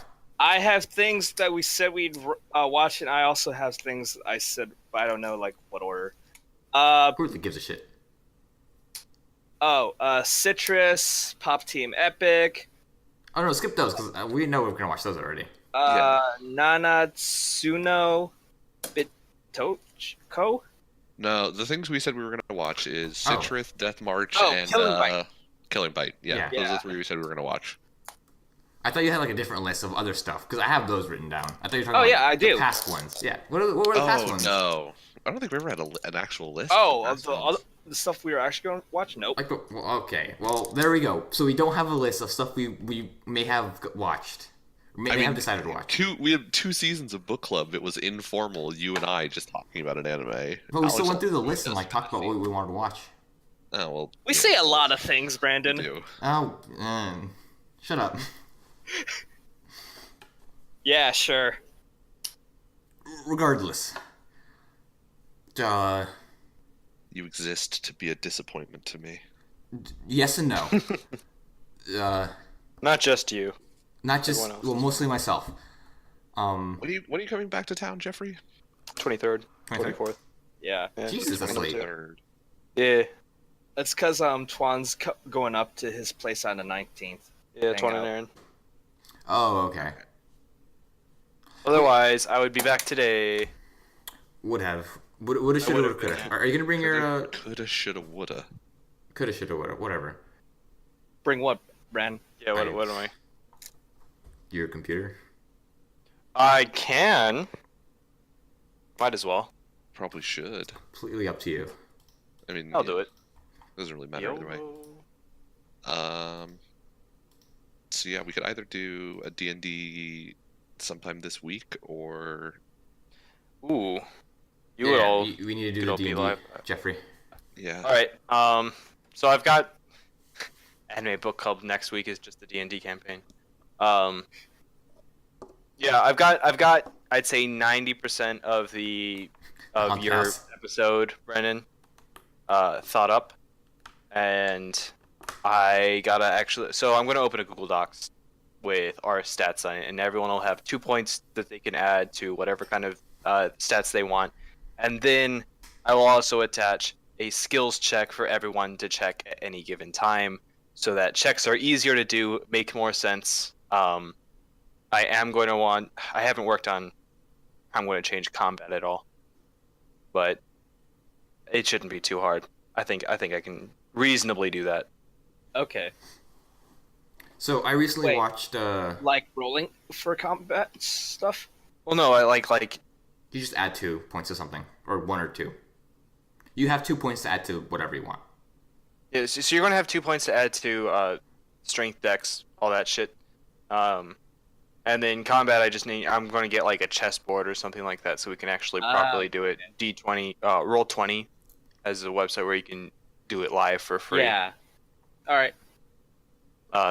I have things that we said we'd watch, and I also have things I said, but I don't know like what order. Who really gives a shit? Citrus, Pop Team Epic, Oh no, skip those because we know we're gonna watch those already. Nanatsuno, Bitochiko. No, the things we said we were going to watch is Oh. Citrus, Death March, Oh, and Killing Bite. Killing Bite. Yeah, Yeah. those are Yeah. the three we said we were going to watch. I thought you had like a different list of other stuff because I have those written down. I thought you were talking Oh, about yeah, I the do. past ones. Yeah. What were the past ones? No, I don't think we ever had an actual list. Oh, of of the stuff we were actually going to watch? Nope. Like, well, okay. Well, there we go. So we don't have a list of stuff we may have watched, may have decided to watch. We had 2 seasons of book club. It was informal. You and I just talking about an anime. But we still Alex went through the also list and like talked about what we wanted to watch. Oh well. We yeah, say a lot of things, we Brandon. do. Oh, shut up. Yeah, sure. Regardless, You exist to be a disappointment to me. yes and no. Not just you. Not just Everyone else. well, mostly myself. When are you coming back to town, Jeffrey? 23rd, 23rd? 24th. Yeah. Yeah. Jesus, that's late. 23rd. Yeah. That's because Twan's going up to his place on the 19th. Yeah, Hang 20 out. Aaron. Oh, okay. Otherwise, I would be back today. Would have. Woulda, shoulda, woulda, would've coulda. been, Are you gonna bring your Coulda, shoulda, woulda. coulda, shoulda, woulda, whatever? Bring what, Brandon? Yeah, what am I? Your computer? I can. Might as well. Probably should. Completely up to you. I mean, I'll do it. Doesn't really matter either way. So yeah, we could either do a D&D sometime this week, or Ooh. You would all. We need to do you'd the all be D&D, live. Jeffrey. yeah. All right. So I've got anime book club next week is just the D&D campaign. Yeah, I've got I'd say 90% of your Podcast. episode, Brennan, thought up, and I gotta actually. So I'm gonna open a Google Docs with our stats on it, and everyone will have 2 points that they can add to whatever kind of stats they want, and then I will also attach a skills check for everyone to check at any given time, so that checks are easier to do, make more sense. I am going to want. I haven't worked on. I'm going to change combat at all, but it shouldn't be too hard. I think I can reasonably do that. Okay. So I recently Wait. watched. Like rolling for combat stuff? Well, no, I like You just add 2 points to something, or 1 or 2. You have 2 points to add to whatever you want. yeah, so you're going to have 2 points to add to strength, dex, all that shit. And then combat, I'm going to get like a chessboard or something like that, so we can actually properly do it. D20, roll 20, as a website where you can do it live for free. Yeah. All right.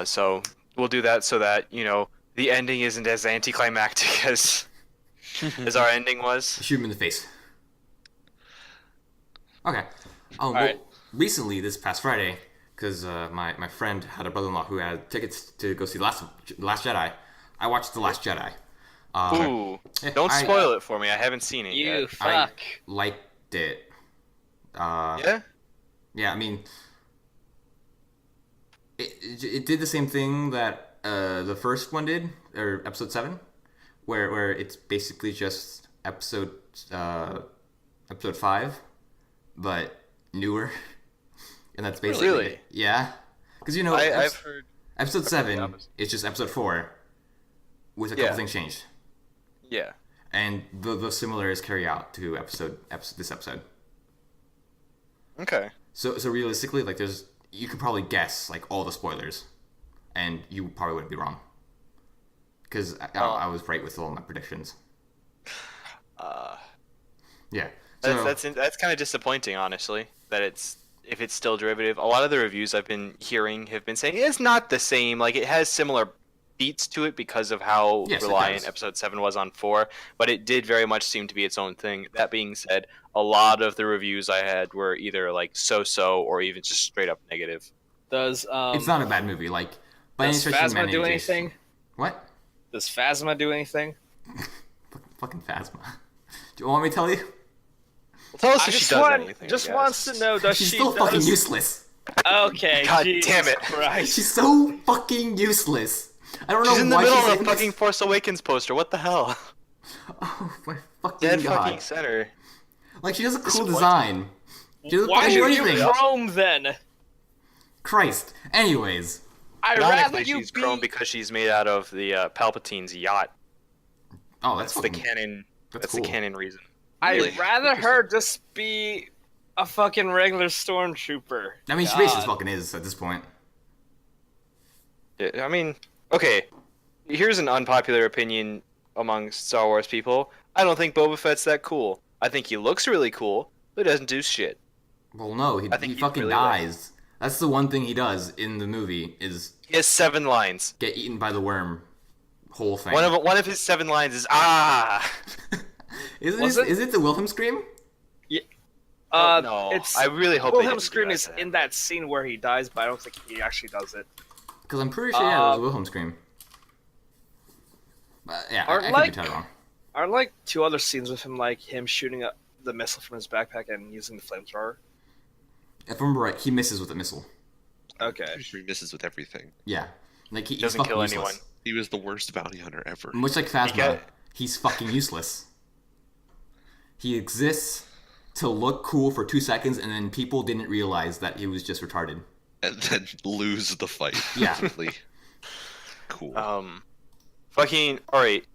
So we'll do that so that the ending isn't as anticlimactic as our ending was. Shoot him in the face. Okay. Well, right. recently, this past Friday, because my friend had a brother-in-law who had tickets to go see Last Jedi, I watched The Last Jedi. Ooh, yeah, don't I- spoil it for me. I haven't seen it You yet. fuck. Liked it. Yeah. Yeah, I mean, it did the same thing that the first one did, or episode 7, where it's basically just episode 5, but newer, and that's basically Really? yeah. Because, you know, I've heard episode the 7 opposite. is just episode 4 with a couple Yeah. things changed. Yeah. And the similarities carry out to this episode. Okay. So realistically, like, you could probably guess, like, all the spoilers. And you probably wouldn't be wrong. Because I was right with all my predictions. Yeah. So, That's kind of disappointing, honestly. That if it's still derivative. A lot of the reviews I've been hearing have been saying it's not the same. Like, it has similar beats to it because of how Yes, it reliant does. episode 7 was on 4, but it did very much seem to be its own thing. That being said, a lot of the reviews I had were either like so or even just straight up negative. Does it's not a bad movie. Like, by any does stretch of the Phasma do imagination. anything? What? Does Phasma do anything? Fucking Phasma. Do you want me to tell you? Well, tell us I if she just does want, anything. just I wants guess. to know. Does She's she? still fucking does... useless. Okay. God Jesus damn it. Christ. She's so fucking useless. I don't know She's in the why middle she's of in a fucking this. Force Awakens poster. What the hell? Oh my fucking Dead god. fucking center. Like, she has a cool Disappointing. design. She doesn't Why fucking do are you anything. Chrome then? Christ. Anyways. I'd rather Ironically, you she's be. chrome because she's made out of the Palpatine's yacht. Oh, that's That's the fucking... canon. That's cool. the canon reason. Really? I'd rather her just be a fucking regular stormtrooper. I mean, she God. basically fucking is at this point. Yeah, I mean, okay. Here's an unpopular opinion among Star Wars people. I don't think Boba Fett's that cool. I think he looks really cool, but doesn't do shit. Well, no, he I think he's fucking really dies. That's the one thing he does in the movie is He has 7 lines. get eaten by the worm. Whole thing. One of his 7 lines is ah. Was it? Is it the Wilhelm scream? No, It's I really hope they Wilhelm didn't do Scream that is to him. in that scene where he dies, but I don't think he actually does it. Because I'm pretty sure yeah, it was a Wilhelm scream. But yeah, Aren't I could like- be totally wrong. Aren't like 2 other scenes with him, like him shooting up the missile from his backpack and using the flamethrower? If I remember right, he misses with a missile. Okay. Pretty sure he misses with everything. Yeah, like he's Doesn't fucking kill useless. anyone. He was the worst bounty hunter ever. Much like Phasma, got- he's fucking useless. He exists to look cool for 2 seconds, and then people didn't realize that he was just retarded. And then lose the fight. Yeah. Completely. Cool. Fucking all right.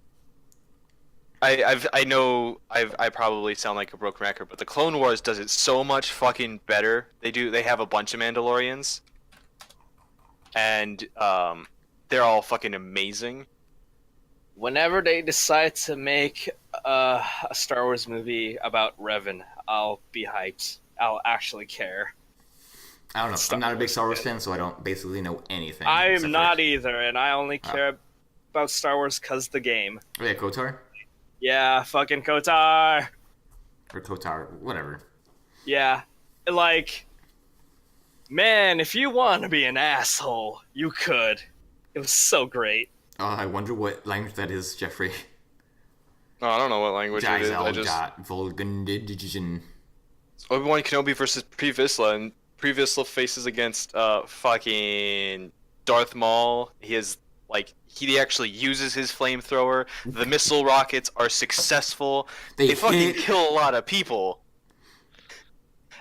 I know I probably sound like a broken record, but the Clone Wars does it so much fucking better. They have a bunch of Mandalorians, and they're all fucking amazing. Whenever they decide to make a Star Wars movie about Revan, I'll be hyped. I'll actually care. I don't know. Star I'm not a big Wars Star Wars fan. fan, so I don't basically know anything. I except am for- not either, and I only care about Star Wars because the game. Oh yeah, Kotar Yeah, fucking Kotar. or Kotar, whatever. Yeah, like, man, if you want to be an asshole, you could. It was so great. Oh, I wonder what language that is, Jeffrey. No, I don't know what language it is. I just Volgandigen. Obi-Wan Kenobi versus Pre Vizsla, and Pre Vizsla faces against fucking Darth Maul. He actually uses his flamethrower. The missile rockets are successful. They fucking hit- kill a lot of people.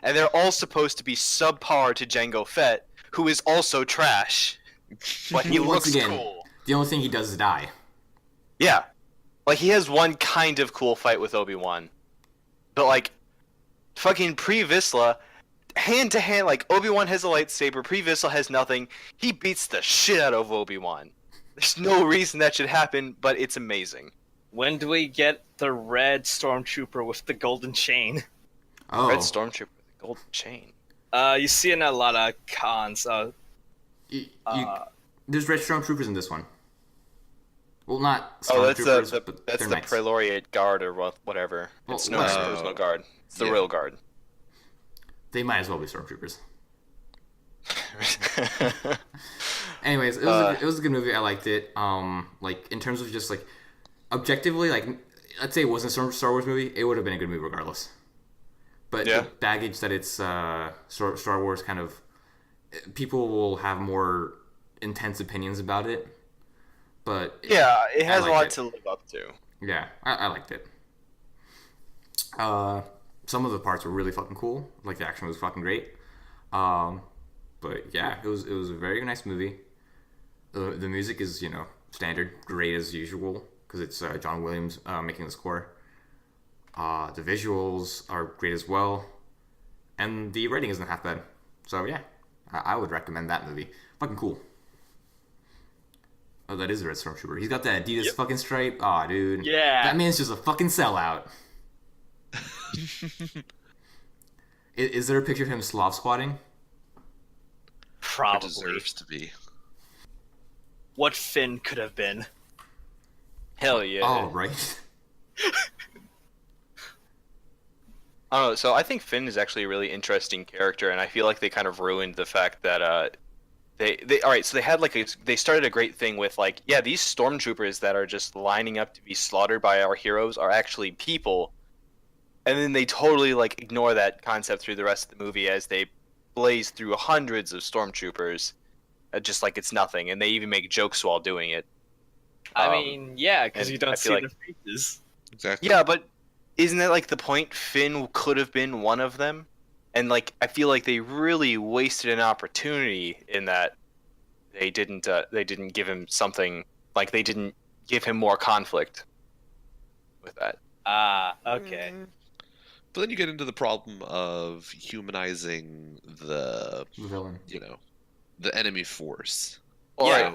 And they're all supposed to be subpar to Jango Fett, who is also trash. But he Once looks again, cool. the only thing he does is die. Yeah. Like, he has one kind of cool fight with Obi-Wan. But, like, fucking Pre Vizsla, hand to hand, like, Obi-Wan has a lightsaber, Pre Vizsla has nothing. He beats the shit out of Obi-Wan. There's no reason that should happen, but it's amazing. When do we get the red stormtrooper with the golden chain? Oh, Red Stormtrooper with a golden chain. You see it in a lot of cons. There's red stormtroopers in this one. Well, not Oh, that's stormtroopers, the but that's they're the knights. Preloriate Guard or whatever. Well, It's no whatever. personal guard. It's the Yeah. real guard. They might as well be stormtroopers. Anyways, it was a good movie. I liked it. Like in terms of just like objectively, like I'd say it wasn't a Star Wars movie. It would have been a good movie regardless. But Yeah. the baggage that it's Star Wars kind of people will have more intense opinions about it. But Yeah, it has a liked lot it. to live up to. Yeah, I liked it. Some of the parts were really fucking cool. Like the action was fucking great. But yeah, it was a very nice movie. The music is standard, great as usual because it's John Williams making the score. The visuals are great as well, and the rating isn't half bad. So yeah, I would recommend that movie. Fucking cool. Oh, that is the Red Stormtrooper. He's got that Adidas fucking stripe. Aw, dude. Yeah. That man's just a fucking sellout. Is there a picture of him Slav squatting? It Probably. deserves to be. What Finn could have been. Hell yeah. Oh, right. I don't know. So I think Finn is actually a really interesting character, and I feel like they kind of ruined the fact that they all right. So they had they started a great thing with these stormtroopers that are just lining up to be slaughtered by our heroes are actually people, and then they totally ignore that concept through the rest of the movie as they blaze through hundreds of stormtroopers, just like it's nothing, and they even make jokes while doing it. I mean, yeah, because and you I don't feel see like- their faces. Exactly. Yeah, but isn't that the point? Finn could have been one of them, and I feel like they really wasted an opportunity in that they didn't give him something, they didn't give him more conflict with that. Ah, okay. But then you get into the problem of humanizing the Villain. the enemy force. Yeah.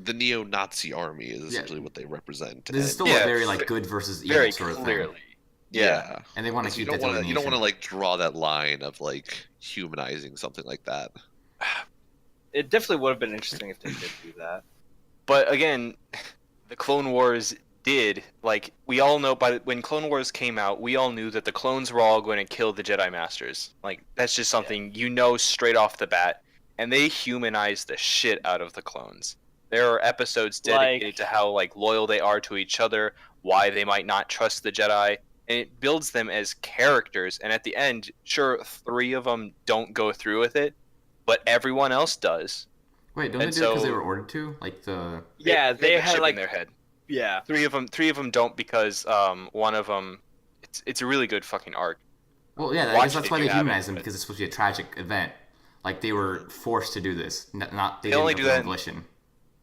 The neo-Nazi army is essentially Yeah. what they represent. This is and- still Yeah, a very good versus evil Very sort of clearly. thing. Yeah. And they want to Because you keep don't that want to you don't want delineation. to draw that line of humanizing something like that. It definitely would have been interesting if they did do that. But again, the Clone Wars did we all know when Clone Wars came out, we all knew that the clones were all going to kill the Jedi Masters. That's just something straight off the bat, and they humanized the shit out of the clones. There are episodes dedicated to how loyal they are to each other, why they might not trust the Jedi, and it builds them as characters. And at the end, sure, 3 of them don't go through with it, but everyone else does. Wait, don't they and do it because so- they were ordered to? Yeah, they have a had chip in their head. yeah. 3 of them don't because one of them, it's a really good fucking arc. Well, yeah, I Watch guess that's it why if they you haven't, humanize them but- because it's supposed to be a tragic event. They were forced to do this. They only didn't do have that- volition.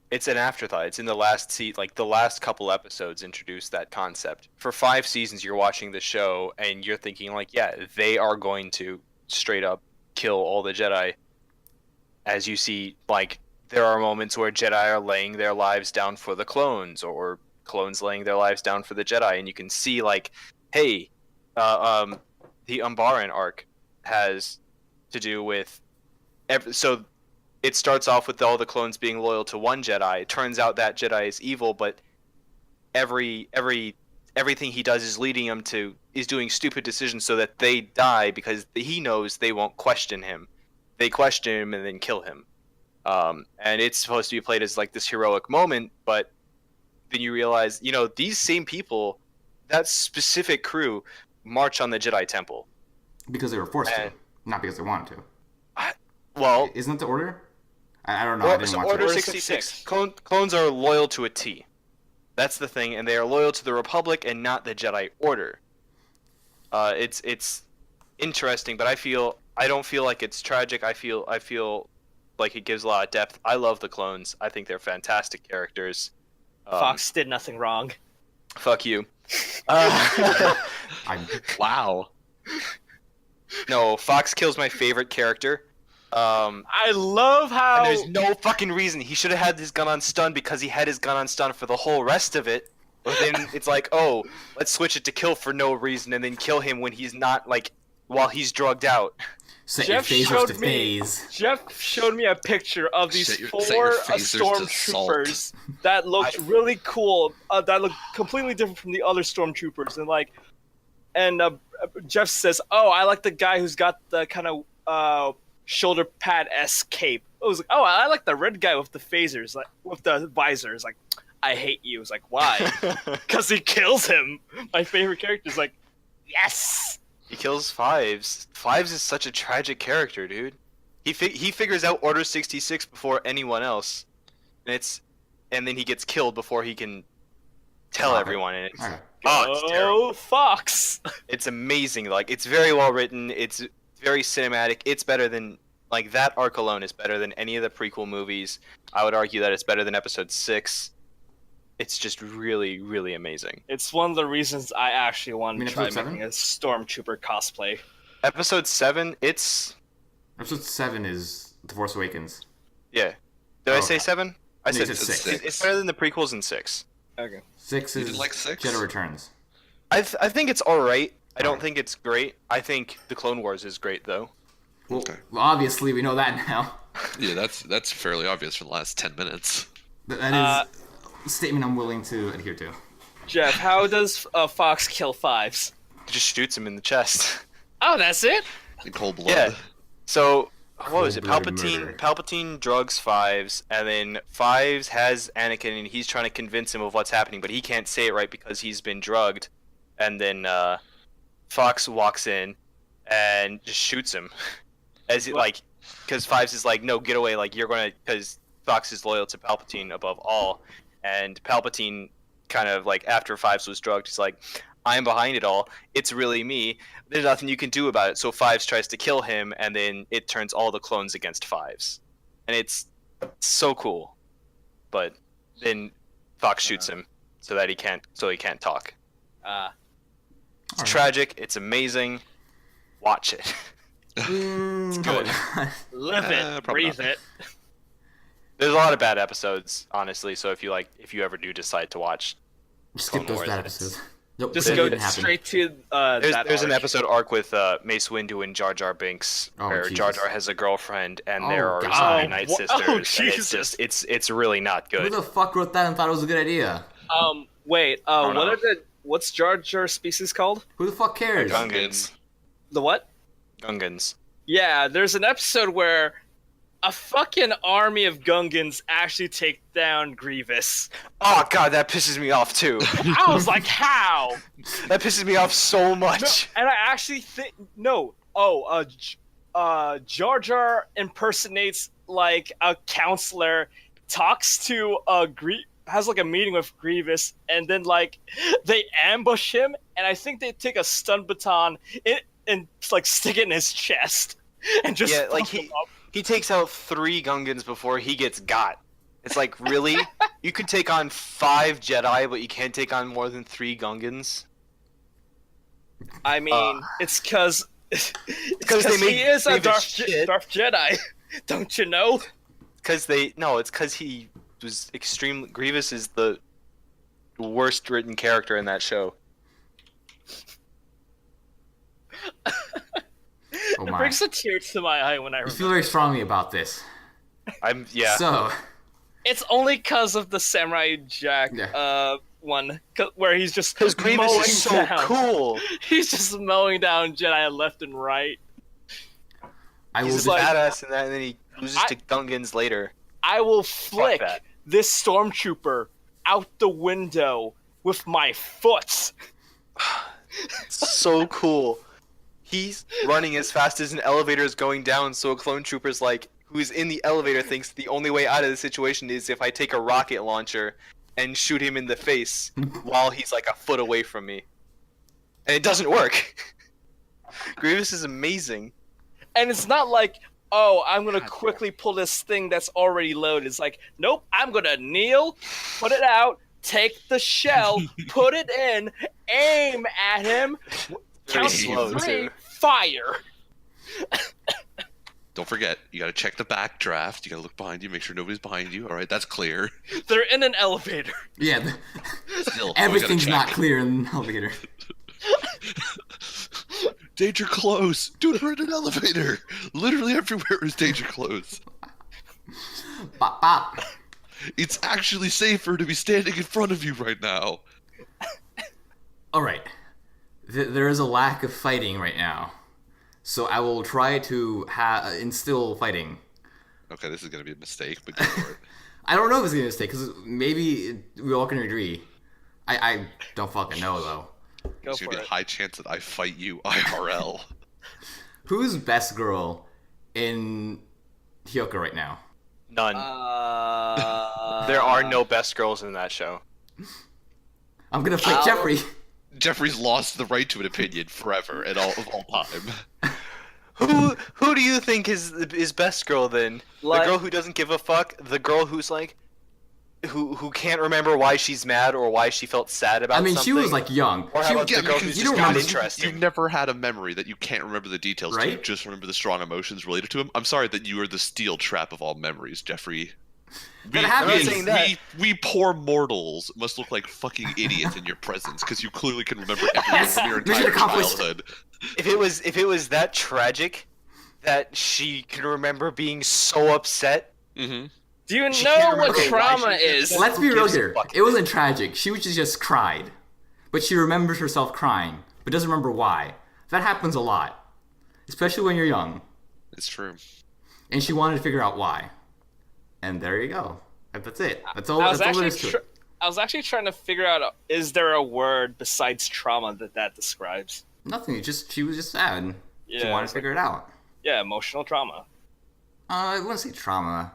It's an afterthought. It's in the last the last couple episodes introduced that concept. For 5 seasons, you're watching the show and you're thinking yeah, they are going to straight up kill all the Jedi. As you see, there are moments where Jedi are laying their lives down for the clones, or clones laying their lives down for the Jedi, and you can see hey, the Umbaran arc has to do with so it starts off with all the clones being loyal to one Jedi. It turns out that Jedi is evil, but everything he does is leading him is doing stupid decisions so that they die because he knows they won't question him. They question him and then kill him. And it's supposed to be played as this heroic moment, but then you realize, these same people, that specific crew, march on the Jedi Temple. Because they were forced to, And- not because they wanted to. Well, Isn't that the order? I don't know. I didn't watch Order it. 66. Clones are loyal to a T. That's the thing, and they are loyal to the Republic and not the Jedi Order. It's interesting, but I don't feel like it's tragic. I feel like it gives a lot of depth. I love the clones. I think they're fantastic characters. Fox did nothing wrong. Fuck you. I'm, Wow. No, Fox kills my favorite character. I love how And there's no fucking reason. He should have had his gun on stun because he had his gun on stun for the whole rest of it. But then it's oh, let's switch it to kill for no reason and then kill him when he's not, while he's drugged out. set Jeff your phasers showed to me- phase. Jeff showed me a picture of these Set your 4 phasers to stormtroopers that looked really cool. That looked completely different from the other stormtroopers, and Jeff says, "Oh, I like the guy who's got the kind of shoulder pad-esque cape." I was like, "Oh, I like the red guy with the phasers, with the visors." I hate you. It's why? Because he kills him. My favorite character is yes. He kills Fives. Fives is such a tragic character, dude. He figures out Order 66 before anyone else, and then he gets killed before he can tell Okay. everyone. And it's, Okay. it's terrible. Oh, Fox. It's amazing. It's very well written. It's very cinematic. It's better than Like that arc alone is better than any of the prequel movies. I would argue that it's better than Episode 6. It's just really, really amazing. It's one of the reasons I actually wanted to try Episode 7? making a Stormtrooper cosplay. Episode 7, it's Episode 7 is The Force Awakens. yeah. Did I Oh, say okay. 7? I No, said you said 6. It's better than the prequels in 6. Okay. 6 You is didn't like 6? Jedi Returns. I think it's all right. I don't Alright. think it's great. I think the Clone Wars is great though. Well, Okay. well, obviously we know that now. Yeah, that's fairly obvious for the last 10 minutes. That is a statement I'm willing to adhere to. Jeff, how does Fox kill Fives? It just shoots him in the chest. Oh, that's it? In cold blood. Yeah. So what was it? Cold-blooded Palpatine. murder. Palpatine drugs Fives, and then Fives has Anakin, and he's trying to convince him of what's happening, but he can't say it right because he's been drugged. And then Fox walks in and just shoots him, as he, like, because Fives is like, "No, get away! Like you're gonna," because Fox is loyal to Palpatine above all, and Palpatine kind of like after Fives was drugged, he's like, "I'm behind it all. It's really me. There's nothing you can do about it." So Fives tries to kill him, and then it turns all the clones against Fives, and it's so cool. But then Fox shoots him so he can't talk. It's Alright. tragic. It's amazing. Watch it. It's good. Live it, probably breathe not. it. There's a lot of bad episodes, honestly. So if you ever do decide to watch, Skip Clone those Wars, bad it's- episodes. Nope, Just that go didn't happen. straight to there's an arc. episode arc with Mace Windu and Jar Jar Binks, Oh, where Jesus. Jar Jar has a girlfriend, and Oh, there are God. Jedi Night Oh, sisters. oh, and it's Jesus. just it's really not Who good. the fuck wrote that and thought it was a good idea? Wait, don't know. what's Jar Jar species called? Who the fuck cares? Gungans. The what? Gungans. Yeah, there's an episode where a fucking army of Gungans actually take down Grievous. Oh god, that pisses me off too. I was like, how? That pisses me off so No, much. and I actually think no. Oh, Jar Jar impersonates like a counselor, talks to has like a meeting with Grievous, and then like they ambush him, and I think they take a stun baton and like stick it in his chest, and just Yeah, like fuck him up. he takes out 3 Gungans before he gets got. It's like, really? You could take on 5 Jedi, but you can't take on more than 3 Gungans? I mean, it's because they make he is a Grievous shit. Darth Jedi, don't you know? It's because he was extremely... Grievous is the worst written character in that show. Oh It my. brings a tear to my eye when I I remember. feel very strongly about this. Yeah. So, It's only because of the Samurai Jack Yeah. one, where he's just Because Grievous mowing is so down. cool. He's just mowing down Jedi left and right. I will He's be a like- badass in that, and then he loses to Gungans later. I will flick that. this stormtrooper out the window with my foot. So cool. He's running as fast as an elevator is going down, so a clone trooper's like, who's in the elevator thinks the only way out of the situation is if I take a rocket launcher and shoot him in the face while he's like a foot away from me. And it doesn't work. Grievous is amazing. And it's not like, oh, I'm gonna God, quickly pull this thing that's already loaded. It's like, nope, I'm gonna kneel, put it out, take the shell, put it in, aim at him, Very count slow, to 3, too. fire. Don't forget, you gotta check the backdraft. You gotta look behind you, make sure nobody's behind you. All right, that's clear. They're in an elevator. yeah. Still, always gotta Everything's not check. clear in the elevator. Danger close, dude. We're in an elevator. Literally everywhere is danger close. Bop bop. It's actually safer to be standing in front of you right now. All right. There is a lack of fighting right now, so I will try to instill fighting. Okay, this is gonna be a mistake, but go for it. I don't know if it's gonna be a mistake because maybe we all can agree. I don't fucking know though. Go There's for gonna be a it. high chance that I fight you IRL. Who's best girl in Hyouka right now? None. There are no best girls in that show. I'm gonna fight Jeffrey. Jeffrey's lost the right to an opinion forever and all of all time. Who do you think is best girl then? Like- The girl who doesn't give a fuck? The girl who's like who can't remember why she's mad or why she felt sad about I mean, something? she was like young. Or how She, about Yeah, the girl because who's you just don't not remember- interesting? You've never had a memory that you can't remember the details to. You Right? just remember the strong emotions related to him. I'm sorry that you are the steel trap of all memories, Jeffrey. That happens. I'm not saying that. We poor mortals must look like fucking idiots in your presence because you clearly can remember everything Yes, from your mission entire accomplished. childhood. If it was that tragic that she can remember being so upset, Mm-hmm. Do you She know can't what remember why trauma she did is? that. Let's Who be real gives a here. fuck? It wasn't tragic. She was just cried, but she remembers herself crying, but doesn't remember why. That happens a lot, especially when you're young. It's true. And she wanted to figure out why. And there you go. That's it. That's all. I was That's all there actually is to it. I was actually trying to figure out, is there a word besides trauma that describes? Nothing. She was just sad. She Yeah, wanted it's to figure it out. Yeah, emotional trauma. I wouldn't say trauma.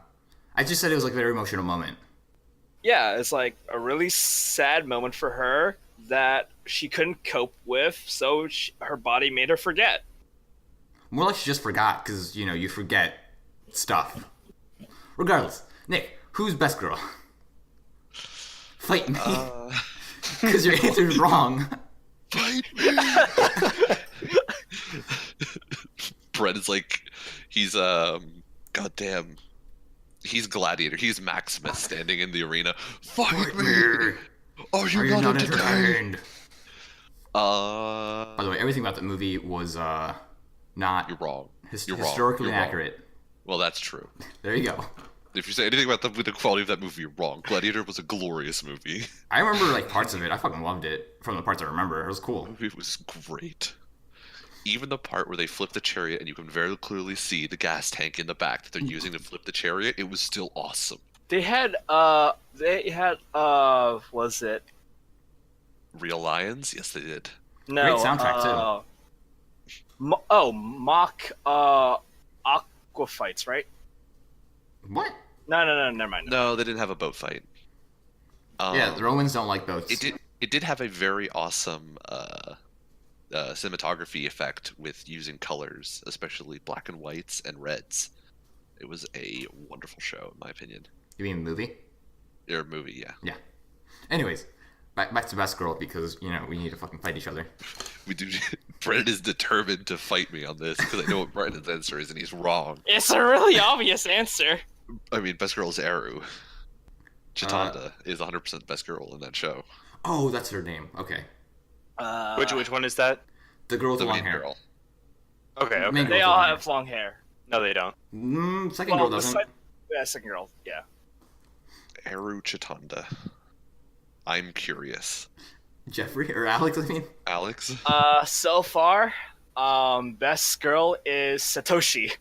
I just said it was like a very emotional moment. Yeah, it's like a really sad moment for her that she couldn't cope with, so her body made her forget. More like she just forgot, because, you forget stuff. Regardless. Nick, who's best girl? Fight me. Because your answer's wrong. Fight me! Brett is like, he's goddamn, he's Gladiator. He's Maximus standing in the arena. Fight me! Are you, Are you not not entertained? entertained? Uh, By the way, everything about the movie was not you're wrong. You're wrong. historically You're wrong. accurate. Well, that's true. There you go. If you say anything about the quality of that movie, you're wrong. Gladiator was a glorious movie. I remember like parts of it. I fucking loved it. From the parts I remember, it was cool. It was great. Even the part where they flip the chariot and you can very clearly see the gas tank in the back that they're using to flip the chariot, it was still awesome. They had was it? Real lions? Yes, they did. No. Great soundtrack, mock aqua fights, right? What? No, never mind. No, they didn't have a boat fight. Yeah, the Romans don't like boats. It did have a very awesome cinematography effect with using colors, especially black and whites and reds. It was a wonderful show, in my opinion. You mean the movie? Or movie, yeah. Yeah. Anyways, back to best girl because we need to fucking fight each other. We do. Brennan is determined to fight me on this because I know what Brennan's answer is, and he's wrong. It's a really obvious answer. I mean, best girl is Eru. Chitanda is 100% best girl in that show. Oh, that's her name. Okay. which one is that? The girl with The the long main hair. girl. Okay, okay. Main girl. They all have long hair. No, they don't. Second girl the doesn't. second girl, yeah. Eru Chitanda. I'm curious. Jeffrey or Alex, I mean. Alex? So far, best girl is Satoshi.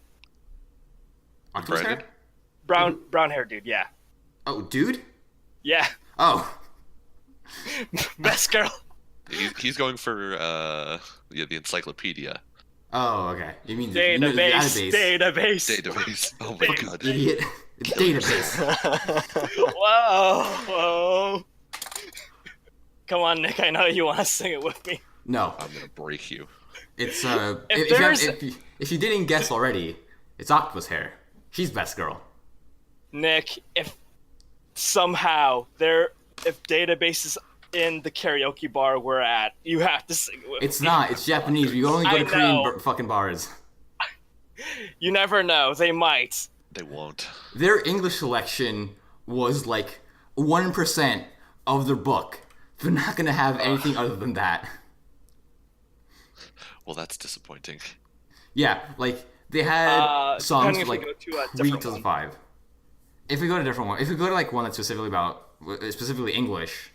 Octopus Brandon? hair? Brown hair dude, yeah. Oh, dude? Yeah. Oh. Best girl. He's going for the encyclopedia Oh, okay. You mean the Database. database. database. Oh my god. Idiot. Database. Whoa. Come on, Nick. I know you want to sing it with me. No. I'm gonna break you. It's if you didn't guess already, it's octopus hair. She's best girl. Nick, if somehow if database is in the karaoke bar we're at, you have to sing it with It's me. not. It's Japanese. You only go I to Korean know. fucking bars. You never know. They might. They won't. Their English selection was like 1% of their book. They're not gonna have anything other than that. Well, that's disappointing. Yeah, like they had songs depending for if we like go to a 3 different to one. 5. If we go to a different one, if we go to like one that's specifically English,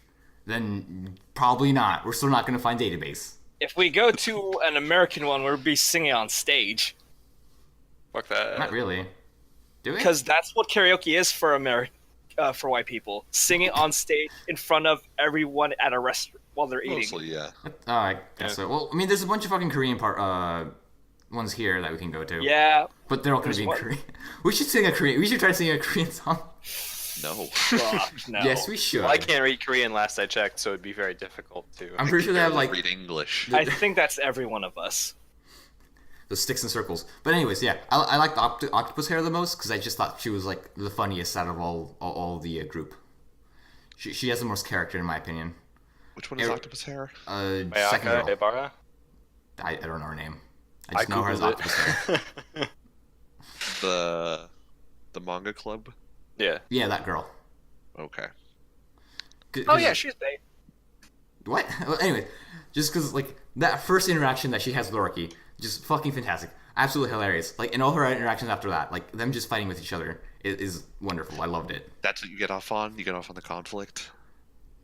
then probably not. We're still not gonna find database. If we go to an American one, we'll be singing on stage. Fuck that. Not really. Do we? Because that's what karaoke is for for white people. Singing on stage in front of everyone at a restaurant while they're eating. Mostly, yeah. Oh, I guess so. Well, I mean, there's a bunch of fucking Korean ones here that we can go to. Yeah. But they're all gonna There's be in one- Korean. We should sing a Korean. We should try to sing a Korean song. No. Fuck, no. Yes, we should. Well, I can't read Korean last I checked, so it'd be very difficult to. I'm pretty sure they have like read English. I think that's every one of us. those sticks and circles. But anyways, yeah, I like the octopus hair the most because I just thought she was like the funniest out of all the group. She has the most character in my opinion. Which one is Octopus Hair? Second Hyouka, girl. Ibarra? I don't know her name. I just know her as Googled octopus hair. it. The manga club? Yeah. Yeah, that girl. Okay. Oh yeah, she's bait. What? Well, anyway, just because like that first interaction that she has with Orochi, just fucking fantastic, absolutely hilarious. Like, and all her interactions after that, like them just fighting with each other, is wonderful. I loved it. That's what you get off on? You get off on the conflict?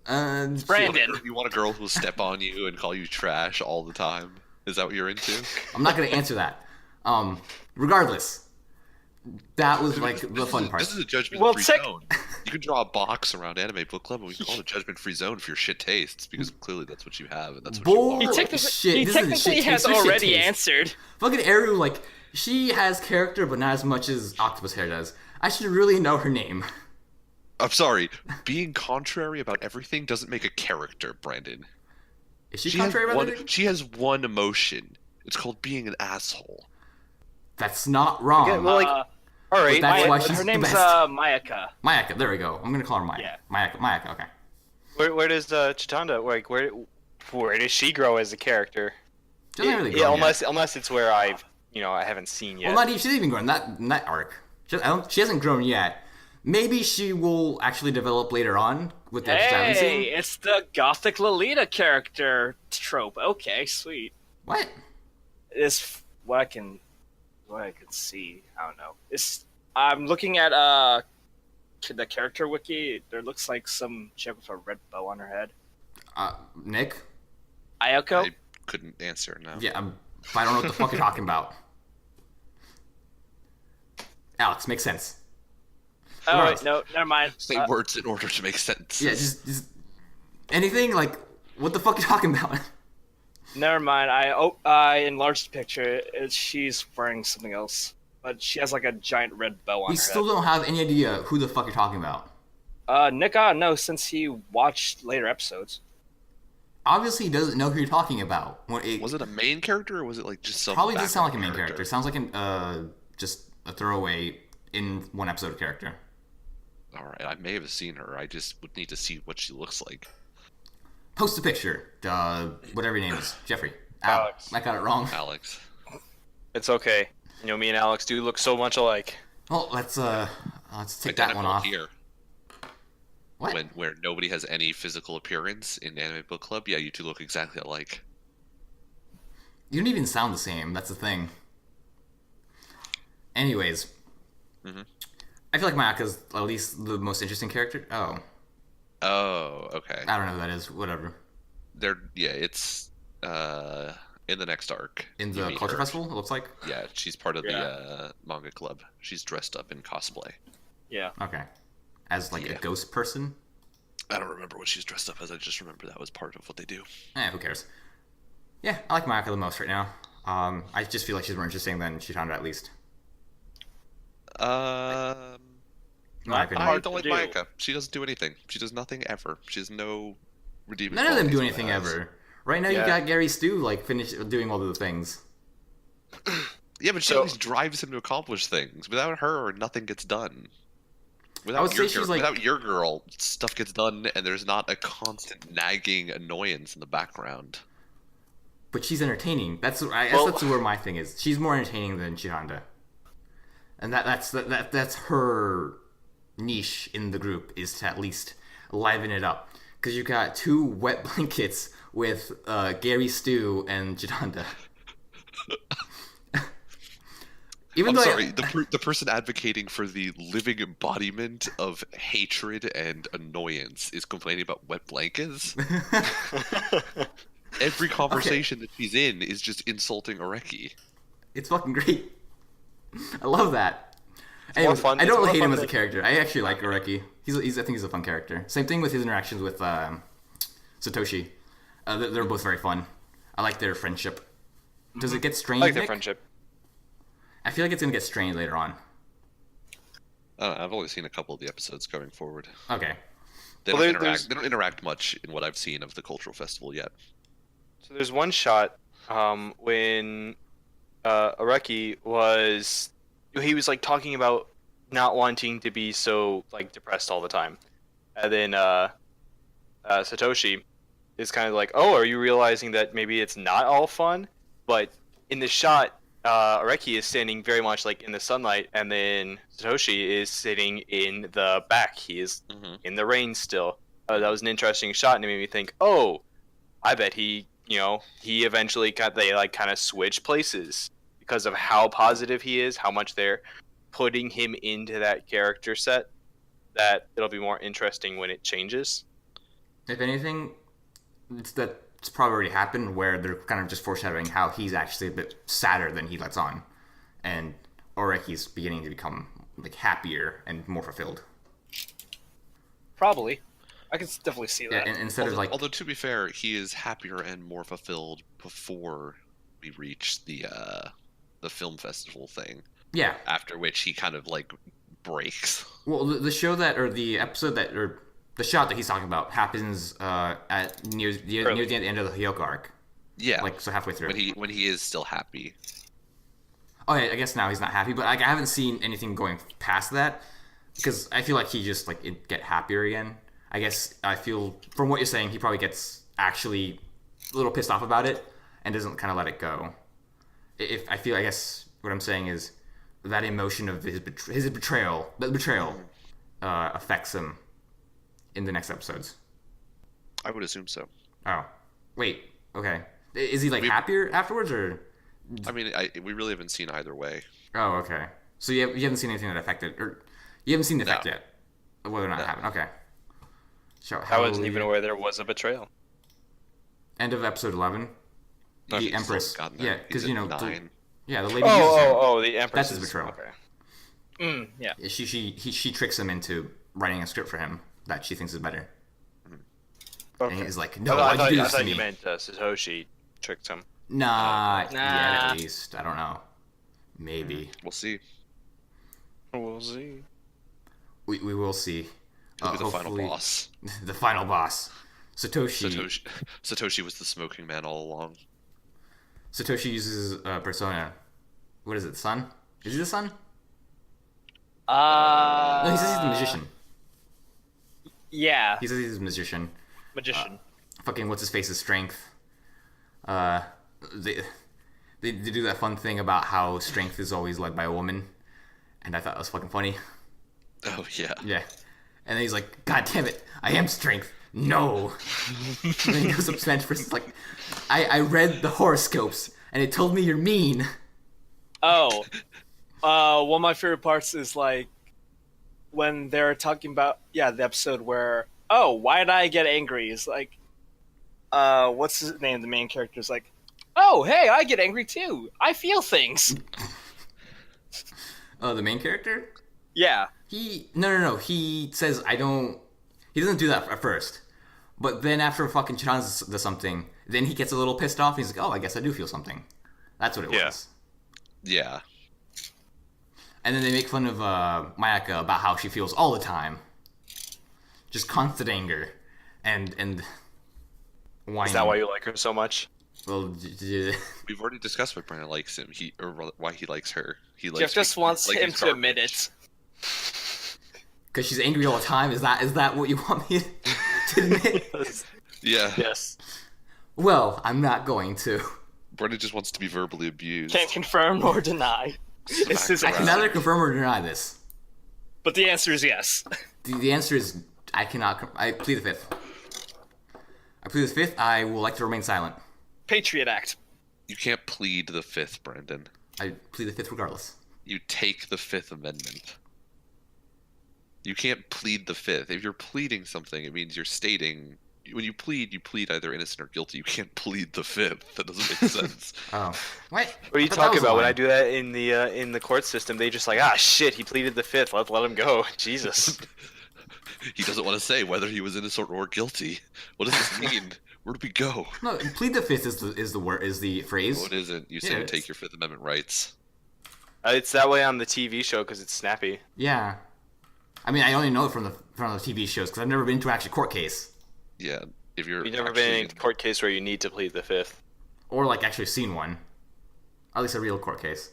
Brandon. You want a girl who will step on you and call you trash all the time? Is that what you're into? I'm not gonna answer that. Regardless, that was like the fun part. This is a judgment-free check- zone. You can draw a box around Anime Book Club, and we can call it a judgment-free zone for your shit tastes, because clearly that's what you have, and that's what Bull- you are. Shit, He this is technically shit has taste. This shit already taste. answered. Fucking Eru, like she has character, but not as much as Octopus Hair does. I should really know her name. I'm sorry. Being contrary about everything doesn't make a character, Brandon. Is she She contrary has about one. everything? She has one emotion. It's called being an asshole. That's not wrong. Okay, well, like, all right. that's why Maya, she's her the name's best. Mayaka. Mayaka, there we go. I'm gonna call her Maya. Yeah. Mayaka, okay. Where does Chitanda, like, where does she grow as a character? She doesn't really grow yet. Unless it's where I haven't seen yet. Well, not even, she didn't even grow in that arc. She hasn't grown yet. Maybe she will actually develop later on with the episode I haven't Hey, seen. it's the gothic Lolita character trope. Okay, sweet. What? It's what I can see. I don't know. I'm looking at the character wiki. There looks like some chick with a red bow on her head. Nick? Ayako. I couldn't answer now. Yeah, I don't know what the fuck you're talking about. Alex, makes sense. Oh Right. wait, no, never mind. Say words in order to make sense. Yeah, just anything like what the fuck you talking about? Never mind. I enlarged the picture. She's wearing something else, but she has like a giant red bow on We her still head. don't have any idea who the fuck you're talking about. Nick, I don't know since he watched later episodes. Obviously, he doesn't know who you're talking about. Was it a main character or was it like just some? Probably does sound like a main background character. Sounds like just a throwaway in one episode character. All right, I may have seen her. I just would need to see what she looks like. Post a picture. Whatever your name is, Jeffrey. Alex. I got it wrong. Alex. It's okay. Me and Alex do look so much alike. Well, let's take that one Identical off. here. What? Where nobody has any physical appearance in Anime Book Club, yeah, you two look exactly alike. You don't even sound the same. That's the thing. Anyways, I feel like Mayaka's at least the most interesting character. Oh, Okay. I don't know who that is. Whatever. It's in the next arc. In you the meet culture her. festival, it looks like. Yeah, she's part of Yeah. the manga club. She's dressed up in cosplay. Yeah. Okay. As like a Yeah. ghost person. I don't remember what she's dressed up as. I just remember that was part of what they do. Who cares? Yeah, I like Mayaka the most right now. I just feel like she's more interesting than Chitanda at least. In my opinion. I Hard don't like to do. Mayaka. She doesn't do anything. She does nothing ever. She has no redeeming. None of them do qualities anything in that. ever. Right now, you Yeah. got Gary Stu like finish doing all of the things. Yeah, but she So- always drives him to accomplish things. Without her, nothing gets done. I would say she's like- without your girl, stuff gets done, and there's not a constant nagging annoyance in the background. But she's entertaining. That's that's where my thing is. She's more entertaining than Chitanda, and that's her niche in the group is to at least liven it up. Because you got two wet blankets with Gary Stu and Chitanda. I'm sorry, the person advocating for the living embodiment of hatred and annoyance is complaining about wet blankets. Every conversation that she's in is just insulting Oreki. It's fucking great. I love that. Anyways, fun- I it's don't more hate him fun as a than- character. I actually like Oreki. I think he's a fun character. Same thing with his interactions with Satoshi. They're both very fun. I like their friendship. Does it get I strained? like their Nick? friendship. I feel like it's gonna get strained later on. I don't know, I've only seen a couple of the episodes going forward. Okay. They, Well, don't there's- interact, they don't interact much in what I've seen of the cultural festival yet. So there's one shot when Areki was he was like talking about not wanting to be so like depressed all the time, and then Satoshi is kind of like, oh, are you realizing that maybe it's not all fun? But in the shot, Areki is standing very much like in the sunlight, and then Satoshi is sitting in the back. He is in the rain still. That was an interesting shot, and it made me think, oh, I bet he eventually they like kind of switch places because of how positive he is, how much they're putting him into that character set. That it'll be more interesting when it changes. If anything, it's probably already happened where they're kind of just foreshadowing how he's actually a bit sadder than he lets on, and Oreki's beginning to become like happier and more fulfilled. Probably. I can definitely see that. Yeah, and instead of like, although to be fair, he is happier and more fulfilled before we reach the film festival thing. yeah. After which he kind of like breaks. Well, the show that or the episode that or the shot that he's talking about happens at near the end of the Hyouka arc. Yeah, Like so halfway through. when he is still happy. Oh yeah, I guess now he's not happy, but like I haven't seen anything going past that because I feel like he just like get happier again. I guess I feel from what you're saying, he probably gets actually a little pissed off about it and doesn't kind of let it go. If I feel, I guess what I'm saying is that emotion of his betrayal, affects him in the next episodes. I would assume so. Oh, wait, okay. Is he like happier afterwards, or? I mean, we really haven't seen either way. Oh, okay. So you haven't seen anything that affected, or you haven't seen the effect yet, whether or not it happened. Okay. So I wasn't even aware there was a betrayal. End of episode 11. No, The he's Empress. still gotten there. Yeah, because He's you at know. 9. The lady. uses him. The Empress. That's his betrayal. Okay. Yeah. She tricks him into writing a script for him that she thinks is better. Okay. And he's like, no, I why'd you do this to thought me? you meant Satoshi tricked him. Nah, Nah. yeah, at least. I don't know. Maybe. We'll see. We'll see. We will see. He'll be the final Hopefully- boss. The final boss. Satoshi was the smoking man all along. Satoshi uses persona. What is it, the sun? Is he the sun? No, he says he's the magician. Yeah. He says he's a magician. Magician. Fucking what's his face's strength. They do that fun thing about how strength is always led by a woman, and I thought that was fucking funny. Oh yeah. Yeah, and then he's like, "God damn it, I am strength." No. And then he goes up to the person's like, I read the horoscopes and it told me you're mean. Oh. One of my favorite parts is like when they're talking about the episode where why did I get angry? It's like what's his name? The main character's like, oh hey, I get angry too. I feel things. The main character? Yeah. No. He says I don't. He doesn't do that at first, but then after fucking Chiran does something, then he gets a little pissed off. And he's like, oh, I guess I do feel something. That's what it was. Yeah. And then they make fun of Mayaka about how she feels all the time, just constant anger, and whining. Is that why you like her so much? Well, We've already discussed why Brandon likes him. Why he likes her. He likes Jeff just wants like him his to garbage. admit it. because she's angry all the time. Is that what you want me to admit? Yeah. Yes. Well, I'm not going to. Brandon just wants to be verbally abused. Can't confirm nor deny. It's his I can answer. neither confirm or deny this. But the answer is yes. The answer is I cannot. I plead the fifth. I plead the fifth. I will like to remain silent. Patriot Act. You can't plead the Fifth, Brandon. I plead the fifth regardless. You take the Fifth Amendment. You can't plead the Fifth. If you're pleading something, it means you're stating. When you plead either innocent or guilty. You can't plead the Fifth. That doesn't make sense. Oh, what? What are you I thought that talking was a about? When line. I do that in the court system, they just like, shit, he pleaded the fifth. Let him go. Jesus. He doesn't want to say whether he was innocent or guilty. What does this mean? Where do we go? No, plead the fifth is the word is the phrase. No, it isn't. You Yeah, say it take is. your Fifth Amendment rights. It's that way on the TV show because it's snappy. Yeah, I mean I only know it from the TV shows because I've never been to an actual court case Yeah. If you're You've never actually been in a court case where you need to plead the fifth. or like actually seen one. At least a real court case.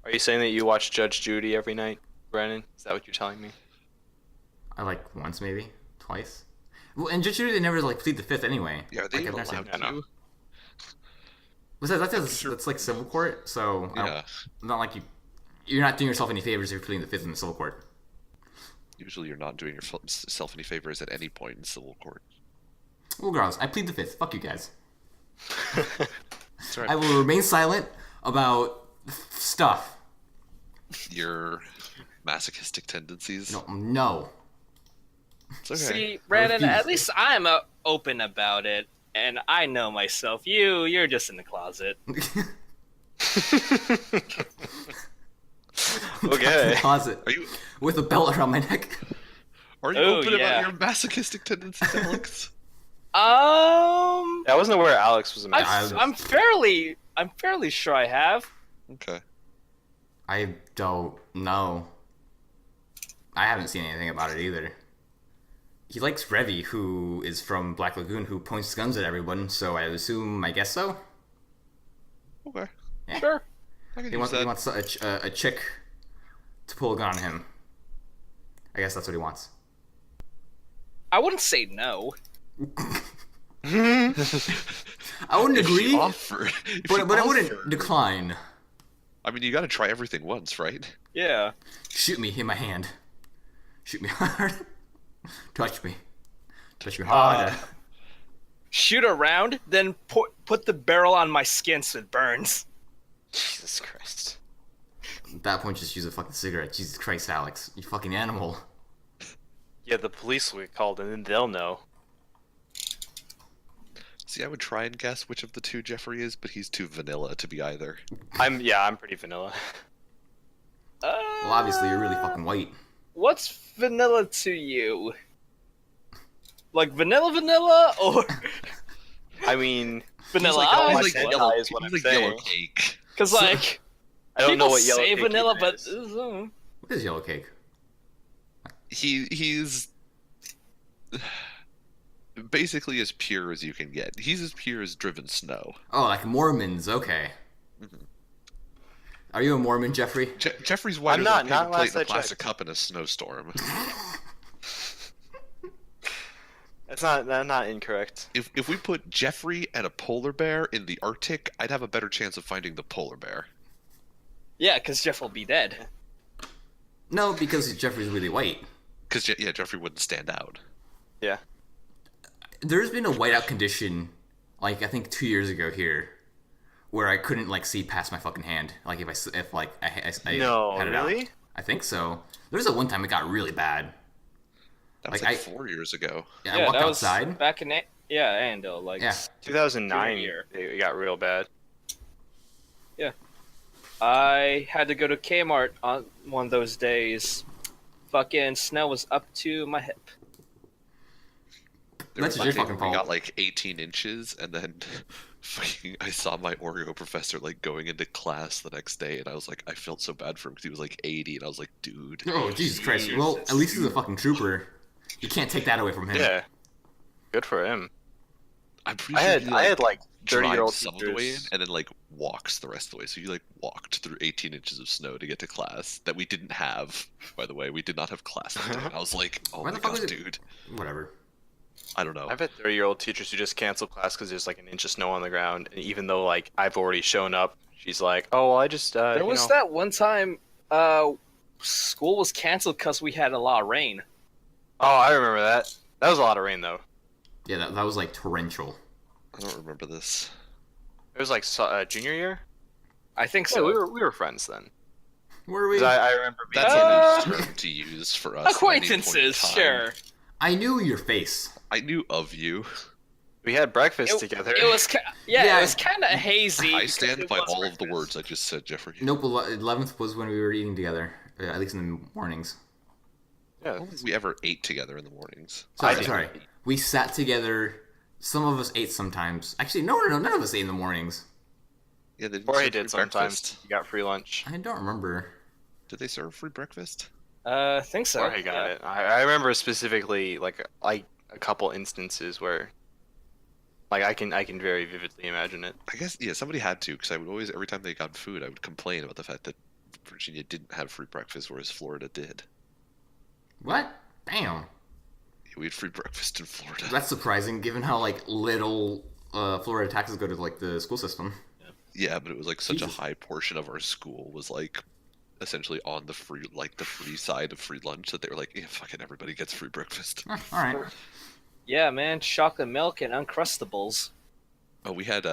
Are you saying that you watch Judge Judy every night, Brennan? Is that what you're telling me? I like once, maybe twice. Well, and Judge Judy, they never like plead the fifth anyway. Yeah, are they like, even I've never allowed seen- to? That's like civil court, so Yeah. not like you're not doing yourself any favors if you're pleading the fifth in the civil court. Usually you're not doing yourself any favors at any point in civil court. Well, regardless, I plead the fifth. Fuck you guys. That's right. I will remain silent about stuff. Your masochistic tendencies. No. It's okay. See, Brandon, refuse. at least I'm open about it, and I know myself. You're just in the closet. Okay. Closet Are you with a belt around my neck. Oh, open yeah. about your masochistic tendencies, Alex? I wasn't aware Alex was a man. I'm fairly sure I have. Okay. I don't know. I haven't seen anything about it either. He likes Revy, who is from Black Lagoon, who points guns at everyone, so I guess so. Okay. Yeah. Sure. I can He use wants that. a chick to pull a gun on him. I guess that's what he wants. I wouldn't say no. I wouldn't If agree, you offer, if but you I wouldn't offer- decline. I mean, you got to try everything once, right? Yeah. Shoot me in my hand. Shoot me hard. Touch me. Touch me hard. Shoot around, then put the barrel on my skin so it burns. Jesus Christ. At that point, just use a fucking cigarette. Jesus Christ, Alex. You fucking animal. Yeah, the police will get called and then they'll know. See, I would try and guess which of the two Jeffrey is, but he's too vanilla to be either. I'm pretty vanilla. Well, obviously, you're really fucking white. What's vanilla to you? Like vanilla, or I mean, vanilla like- ice? he's like What? yellow- is what I'm he's like yellow saying. cake. Because like I don't people know what yellow say cake vanilla, even but is. What is yellow cake? He's basically as pure as you can get. He's as pure as driven snow. Oh, like Mormons. Okay. Mhm. Are you a Mormon, Jeffrey? Jeffrey's whiter I'm than not- a not paper plate last in a I plastic checked. cup in a snowstorm. That's not incorrect. If we put Jeffrey and a polar bear in the Arctic, I'd have a better chance of finding the polar bear. yeah, because Jeff will be dead. No, because Jeffrey's really white. Because yeah, Jeffrey wouldn't stand out. Yeah. There's been a whiteout condition, like I think 2 years ago here, where I couldn't like see past my fucking hand. Like if I No, had it out. really? I think so. There's a one time it got really bad. That was Like, like 4 years ago. Yeah, I walked that outside. was back in Andale, like Yeah. 2009, Junior it got real bad. I had to go to Kmart on one of those days. Fucking snow was up to my hip. There That's was your one day fucking where we fault. got like 18 inches, and then fucking, I saw my Oreo professor like going into class the next day, and I was like, I felt so bad for him because he was like 80, and I was like, dude. Oh, Jesus Christ. Well, at least he's a fucking trooper. You can't take that away from him. Yeah. Good for him. I'm pretty I sure had he, I had like drives 30-year-old some of the way in, teachers. and then like walks the rest of the way. So he like walked through 18 inches of snow to get to class that we didn't have. By the way, we did not have class that day. And I was like, oh Why my the fuck god, was it- dude. Whatever. I don't know. I've had 30-year-old teachers who just cancel class because there's like an inch of snow on the ground, and even though like I've already shown up, she's like, "Oh, well, I just There was that one time school was canceled because we had a lot of rain. Oh, I remember that. That was a lot of rain though. Yeah, that was like torrential. I don't remember this. It was like junior year. I think So so. we were friends then. Were we? 'Cause I remember being That's a loose term to use for us. at any point in Acquaintances, time. sure. I knew your face. I knew of you. we had breakfast together. It was Yeah. it was kind of hazy. I because stand it by was all of the breakfast. words I just said, Jeffrey. Nope, 11th was when we were eating together. At least in the mornings. I Yeah. don't think we ever ate together in the mornings. Sorry, didn't. sorry. We sat together. Some of us ate sometimes. Actually, no, none of us ate in the mornings. Yeah, they didn't Or serve he free did sometimes. breakfast. You got free lunch. I don't remember. Did they serve free breakfast? I think so. Or he got it. I remember specifically like a couple instances where Like I can very vividly imagine it. I guess yeah, somebody had to because I would always every time they got food, I would complain about the fact that Virginia didn't have free breakfast, whereas Florida did. What? Damn. Yeah, we had free breakfast in Florida. That's surprising, given how like little Florida taxes go to like the school system. Yeah, but it was like such Jesus. a high portion of our school was like essentially on the free side of free lunch that they were like, yeah, fucking everybody gets free breakfast. All right. Yeah, man, chocolate milk and Uncrustables. Oh, we had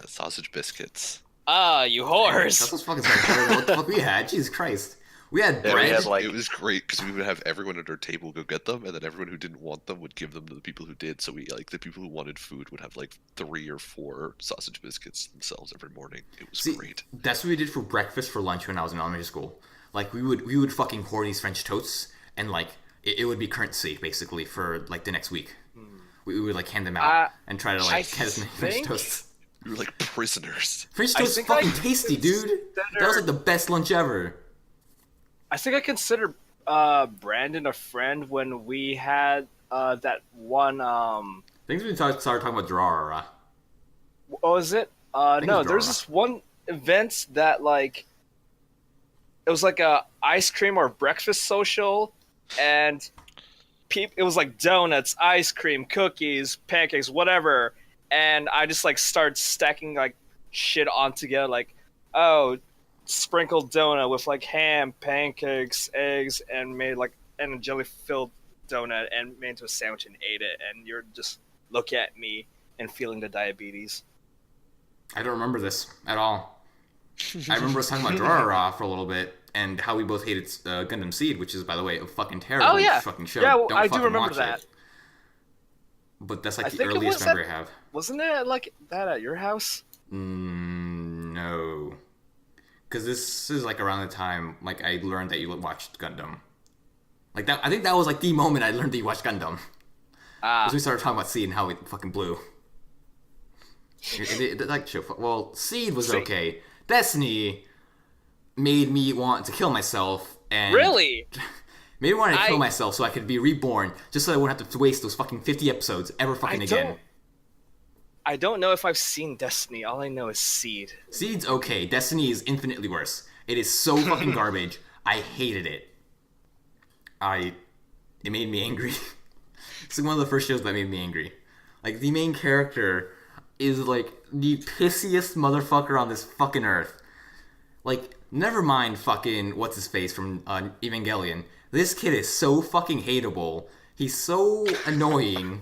sausage biscuits. Ah, you That's whores! what's fucking sorry. What the fuck we had? Jesus Christ. We had Yeah, we bread. had, like- It was great because we would have everyone at our table go get them, and then everyone who didn't want them would give them to the people who did. So we like the people who wanted food would have like 3 or 4 sausage biscuits themselves every morning. It was See, great. that's what we did for breakfast for lunch when I was in elementary school. Like we would fucking hoard these French toasts, and like it would be currency basically for like the next week. We would like hand them out and try to like get as many French think- toasts. We were like prisoners. French I toast is think fucking I tasty, dude. That was like the best lunch ever. I think I considered Brandon a friend when we had that one. Things we started talking about Durarara. What was it? think No, it's there's Dora. this one event that like it was like a ice cream or breakfast social, and it was like donuts, ice cream, cookies, pancakes, whatever. And I just like started stacking like shit on together, like, oh, sprinkled donut with like ham, pancakes, eggs, and made like and a jelly filled donut and made into a sandwich and ate it. And you're just look at me and feeling the diabetes. I don't remember this at all. I remember us talking about Durarara for a little bit and how we both hated Gundam Seed, which is, by the way, a fucking terrible Oh yeah, fucking show. yeah, well, Don't I do fucking remember watch that. it. But that's like I the think it earliest was memory at- I have. Wasn't it like that at your house? No. Because this is like around the time like I learned that you watched Gundam. Like that, I think that was like the moment I learned that you watched Gundam. Ah, As we started talking about Seed and how it fucking blew. Like show, well, Seed was See- okay. Destiny made me want to kill myself and really? made me want to kill I- myself so I could be reborn, just so I wouldn't have to waste those fucking 50 episodes ever fucking again. I don't know if I've seen Destiny. All I know is Seed. Seed's okay. Destiny is infinitely worse. It is so fucking garbage. I hated it. It made me angry. It's like one of the first shows that made me angry. Like, the main character is like the pissiest motherfucker on this fucking earth. Like, never mind fucking what's his face from Evangelion. This kid is so fucking hateable. He's so annoying.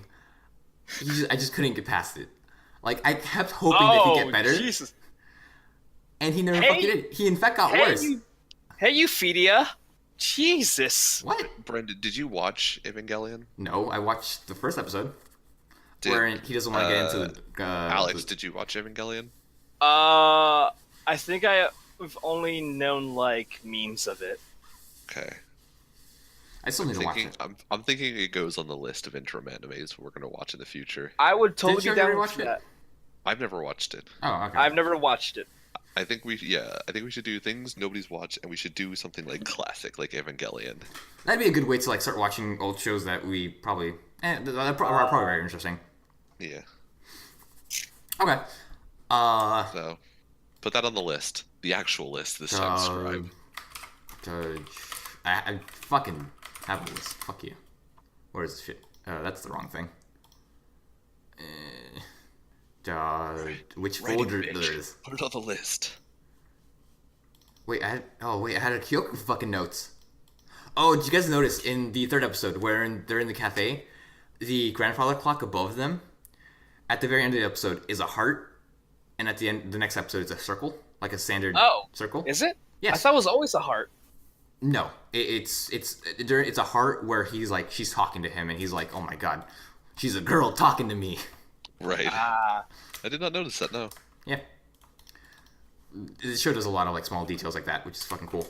I just couldn't get past it. Like, I kept hoping that he'd get better, Jesus! and he never Hey- fucking did. He in fact got worse. Hey, Euphedia! Jesus! What? Brendan, did you watch Evangelion? No, I watched the first episode Did, where he doesn't want to get into the. Alex, did you watch Evangelion? I think I've only known like memes of it. Okay. I still need to watch Thinking, it. I'm thinking it goes on the list of interim animes we're gonna watch in the future. I would totally Did you be down already with watch it? that. I've never watched it. Oh, okay. I've never watched it. I think we should do things nobody's watched, and we should do something like classic, like Evangelion. That'd be a good way to like start watching old shows that we probably. Are probably very interesting. Yeah. Okay. So, put that on the list, the actual list this time, Scribe. I fucking have a list. Fuck you. Where is this shit? That's the wrong thing. Which Ready, folder bitch. there is? Put it on the list. Wait, I had a Hyouka fucking notes. Oh, did you guys notice in the third episode where they're in the cafe, the grandfather clock above them, at the very end of the episode is a heart, and at the end, the next episode is a circle, like a standard circle. Is it? Yes. I thought it was always a heart. No, it's a heart where he's like she's talking to him, and he's like, oh my god, she's a girl talking to me. Right. Ah, I did not notice that. No. Yeah. The show does a lot of like small details like that, which is fucking cool.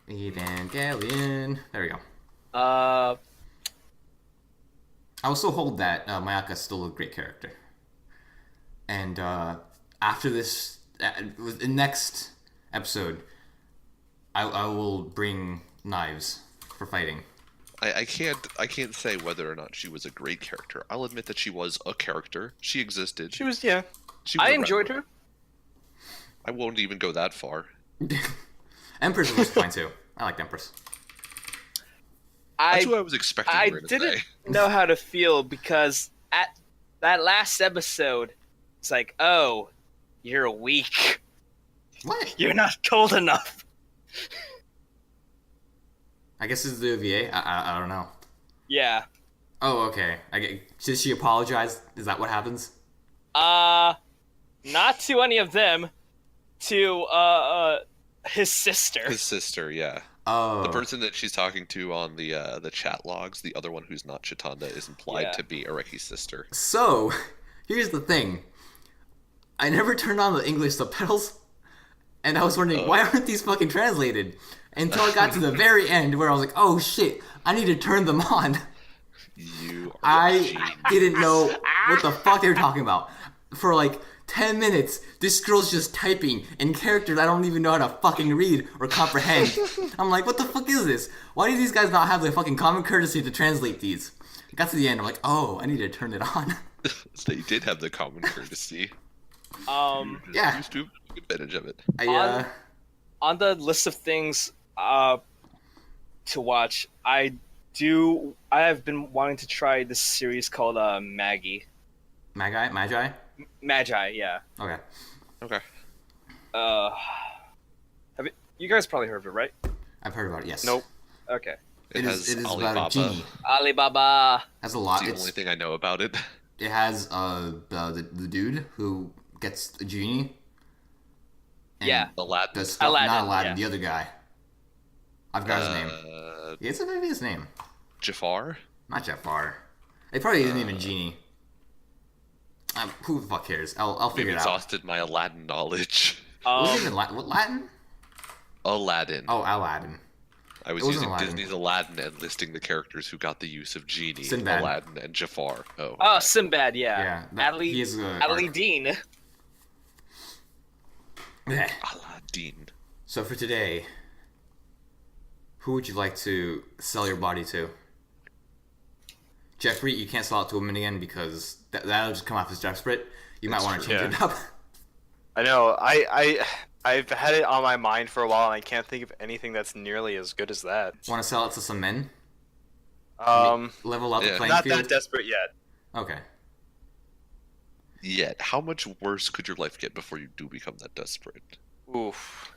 Evangelion. There we go. I will still hold that Mayaka is still a great character. And after this, the next episode, I will bring knives for fighting. I can't say whether or not she was a great character. I'll admit that she was a character. She existed. She was, yeah. She was I around. enjoyed her. I won't even go that far. Empress was fine too. I liked Empress. That's I who I was expecting I you were gonna didn't say. know how to feel because at that last episode, it's like, oh, you're weak. What? You're not cold enough. I guess this is the OVA. I don't know. Yeah. Oh, okay. Did she apologize? Is that what happens? Not to any of them. To his sister. His sister, yeah. Oh. The person that she's talking to on the chat logs, the other one who's not Chitanda, is implied Yeah. to be Areki's sister. So, here's the thing. I never turned on the English subtitles, and I was wondering, why aren't these fucking translated? Until I got to the very end, where I was like, oh shit, I need to turn them on. You are a I genius. didn't know what the fuck they were talking about. For like 10 minutes, this girl's just typing in characters I don't even know how to fucking read or comprehend. I'm like, what the fuck is this? Why do these guys not have the fucking common courtesy to translate these? I got to the end, I'm like, oh, I need to turn it on. They did have the common courtesy. Yeah. Used to take advantage of it. On the list of things to watch, I have been wanting to try this series called Magi, Magi? yeah. Okay. Okay. You guys probably heard of it, right? I've heard about it, yes. Nope. Okay. It has it is Alibaba. about a genie. Alibaba. Has a lot. That's the only thing I know about it. It has the dude who gets a genie. And Yeah. Aladdin. does stuff, Aladdin, not Aladdin, yeah. the other guy. I've got his name. It's maybe his name. Jafar? Not Jafar. It probably isn't even genie. Who the fuck cares? I'll figure Maybe it out. exhausted my Aladdin knowledge. Was it even what Latin? Aladdin. Oh, Aladdin. I was it wasn't using Aladdin. Disney's Aladdin and listing the characters who got the use of Genie, Sinbad. Aladdin, and Jafar. Oh. Oh, Sinbad, yeah. Yeah, he is Ali Dean. Yeah. Aladdin. So for today, who would you like to sell your body to? Jeffrey, you can't sell it to a woman again because that'll just come off as desperate. You might want to change it up. I know. I've had it on my mind for a while, and I can't think of anything that's nearly as good as that. Want to sell it to some men? Level up the Yeah. playing Not field? that desperate yet. Okay. Yet, how much worse could your life get before you do become that desperate? Oof.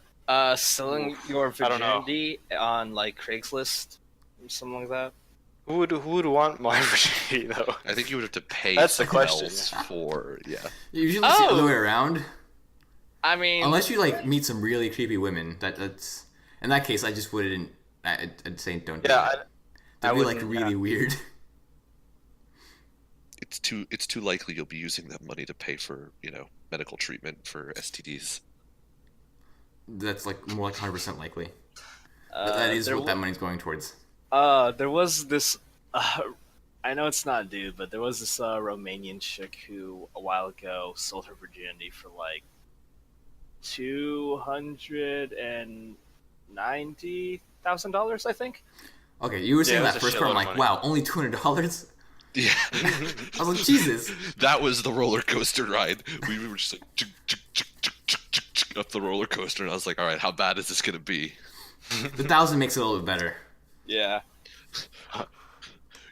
Selling your I don't know. virginity on like Craigslist or something like that. Who would want my virginity though? I think you would have to pay That's the someone question. else for, yeah. You usually see it the Oh! other way around. I mean, Unless you like meet some really creepy women. That's in that case, I just wouldn't. I'd say don't do Yeah, that. That'd I be like wouldn't, really yeah. weird. It's too likely you'll be using that money to pay for, medical treatment for STDs. That's like more like 100% likely. That is there what that money's going towards. there was this. I know it's not a dude, but there was this Romanian chick who a while ago sold her virginity for like $290,000, I think. Okay, you were saying it was that a first part. I'm shitload of like, money. wow, only $200. Yeah. I was like, Jesus. That was the roller coaster ride. We were just like up the roller coaster, and I was like, all right, how bad is this going to be? The 1,000 makes it a little bit better. Yeah.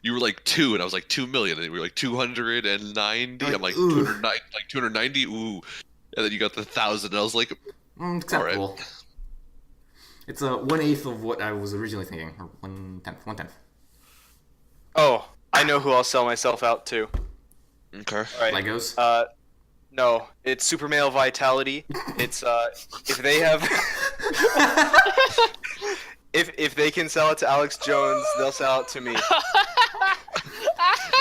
You were like 2, and I was like 2 million, and we were like 290. I'm like Ooh. 290. Ooh, and then you got the 1,000, and I was like, Acceptable. It's a 1/8 of what I was originally thinking, or 1/10. Oh, I know who I'll sell myself out to. okay. All right. Legos. No, it's Super Male Vitality. It's if they have if they can sell it to Alex Jones, they'll sell it to me.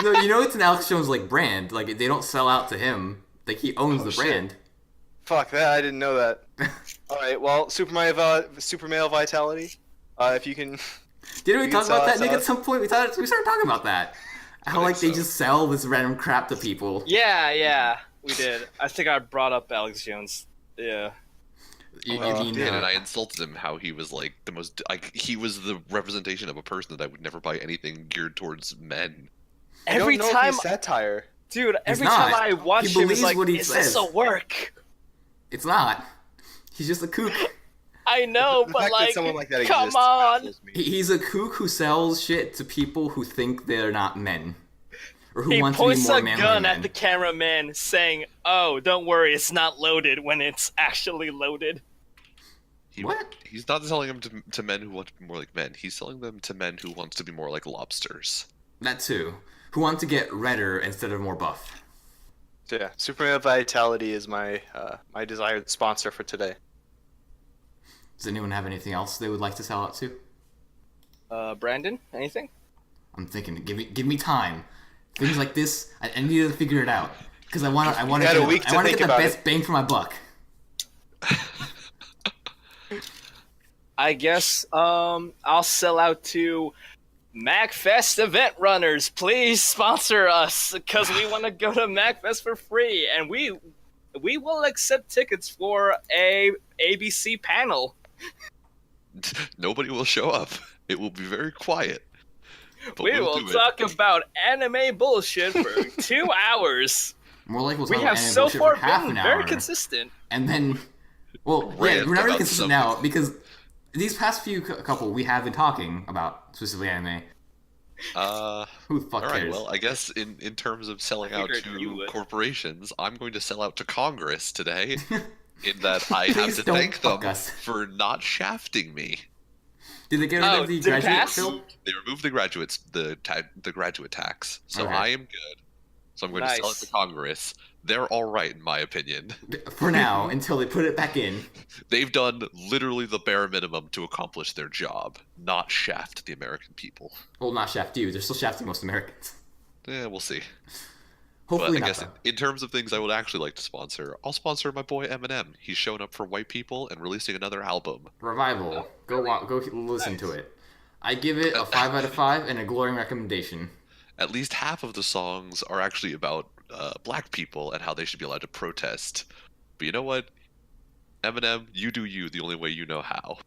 No, it's an Alex Jones like brand. Like they don't sell out to him. Like he owns the shit. brand. Fuck that! I didn't know that. All right, well, Super Male Vitality. If you can, Didn't we You talk can about sell that, it Nick? to At some point, we started talking about that. How like they so. just sell this random crap to people. Yeah, we did. I think I brought up Alex Jones. Yeah. You, I mean did, and I insulted him how he was like the most like he was the representation of a person that I would never buy anything geared towards men. Every I don't know time, if he's satire. dude, every not. time I watch He him, it's believes like, what he is this says. a work? it's not. He's just a kook. I know, The but fact like, that someone like that come exists on. baffles me. He's a kook who sells shit to people who think they're not men, or who He want to be points more a manly gun men. at the cameraman, saying, "Oh, don't worry, it's not loaded." When it's actually loaded. What? He's not selling them to men who want to be more like men. He's selling them to men who wants to be more like lobsters. That too. Who want to get redder instead of more buff. So yeah, Superman Vitality is my my desired sponsor for today. Does anyone have anything else they would like to sell out to? Brandon, anything? I'm thinking, give me time. Things like this, I need to figure it out because I want to had a week to get think the about best it. bang for my buck. I guess I'll sell out to MacFest event runners. Please sponsor us because we want to go to MacFest for free, and we will accept tickets for a ABC panel. Nobody will show up. It will be very quiet. But We we'll will do it. talk about anime bullshit for 2 hours. More like we'll We talk have about anime so bullshit far for half been an very hour, consistent. and then, well, yeah, Rant we're not really about consistent something. now because these past few couple we have been talking about specifically anime. Who the fuck All right. cares? Well, I guess in terms of selling out figured you to would. corporations, I'm going to sell out to Congress today. In that I have Please to don't thank fuck them us. for not shafting me. Did they get rid Oh, of the did it graduate pass? bill? They removed the graduate tax, so Okay. I am good. So I'm going to sell it Nice. to Congress. They're all right, in my opinion. For now, until they put it back in. They've done literally the bare minimum to accomplish their job, not shaft the American people. Well, not shaft you. They're still shafting most Americans. Yeah, we'll see. Hopefully But I not. guess Though. in terms of things I would actually like to sponsor, I'll sponsor my boy Eminem. He's showing up for white people and releasing another album. Revival. Go listen to it. I give it a 5 out of 5 and a glowing recommendation. At least half of the songs are actually about black people and how they should be allowed to protest. But you know what? Eminem, you do you the only way you know how.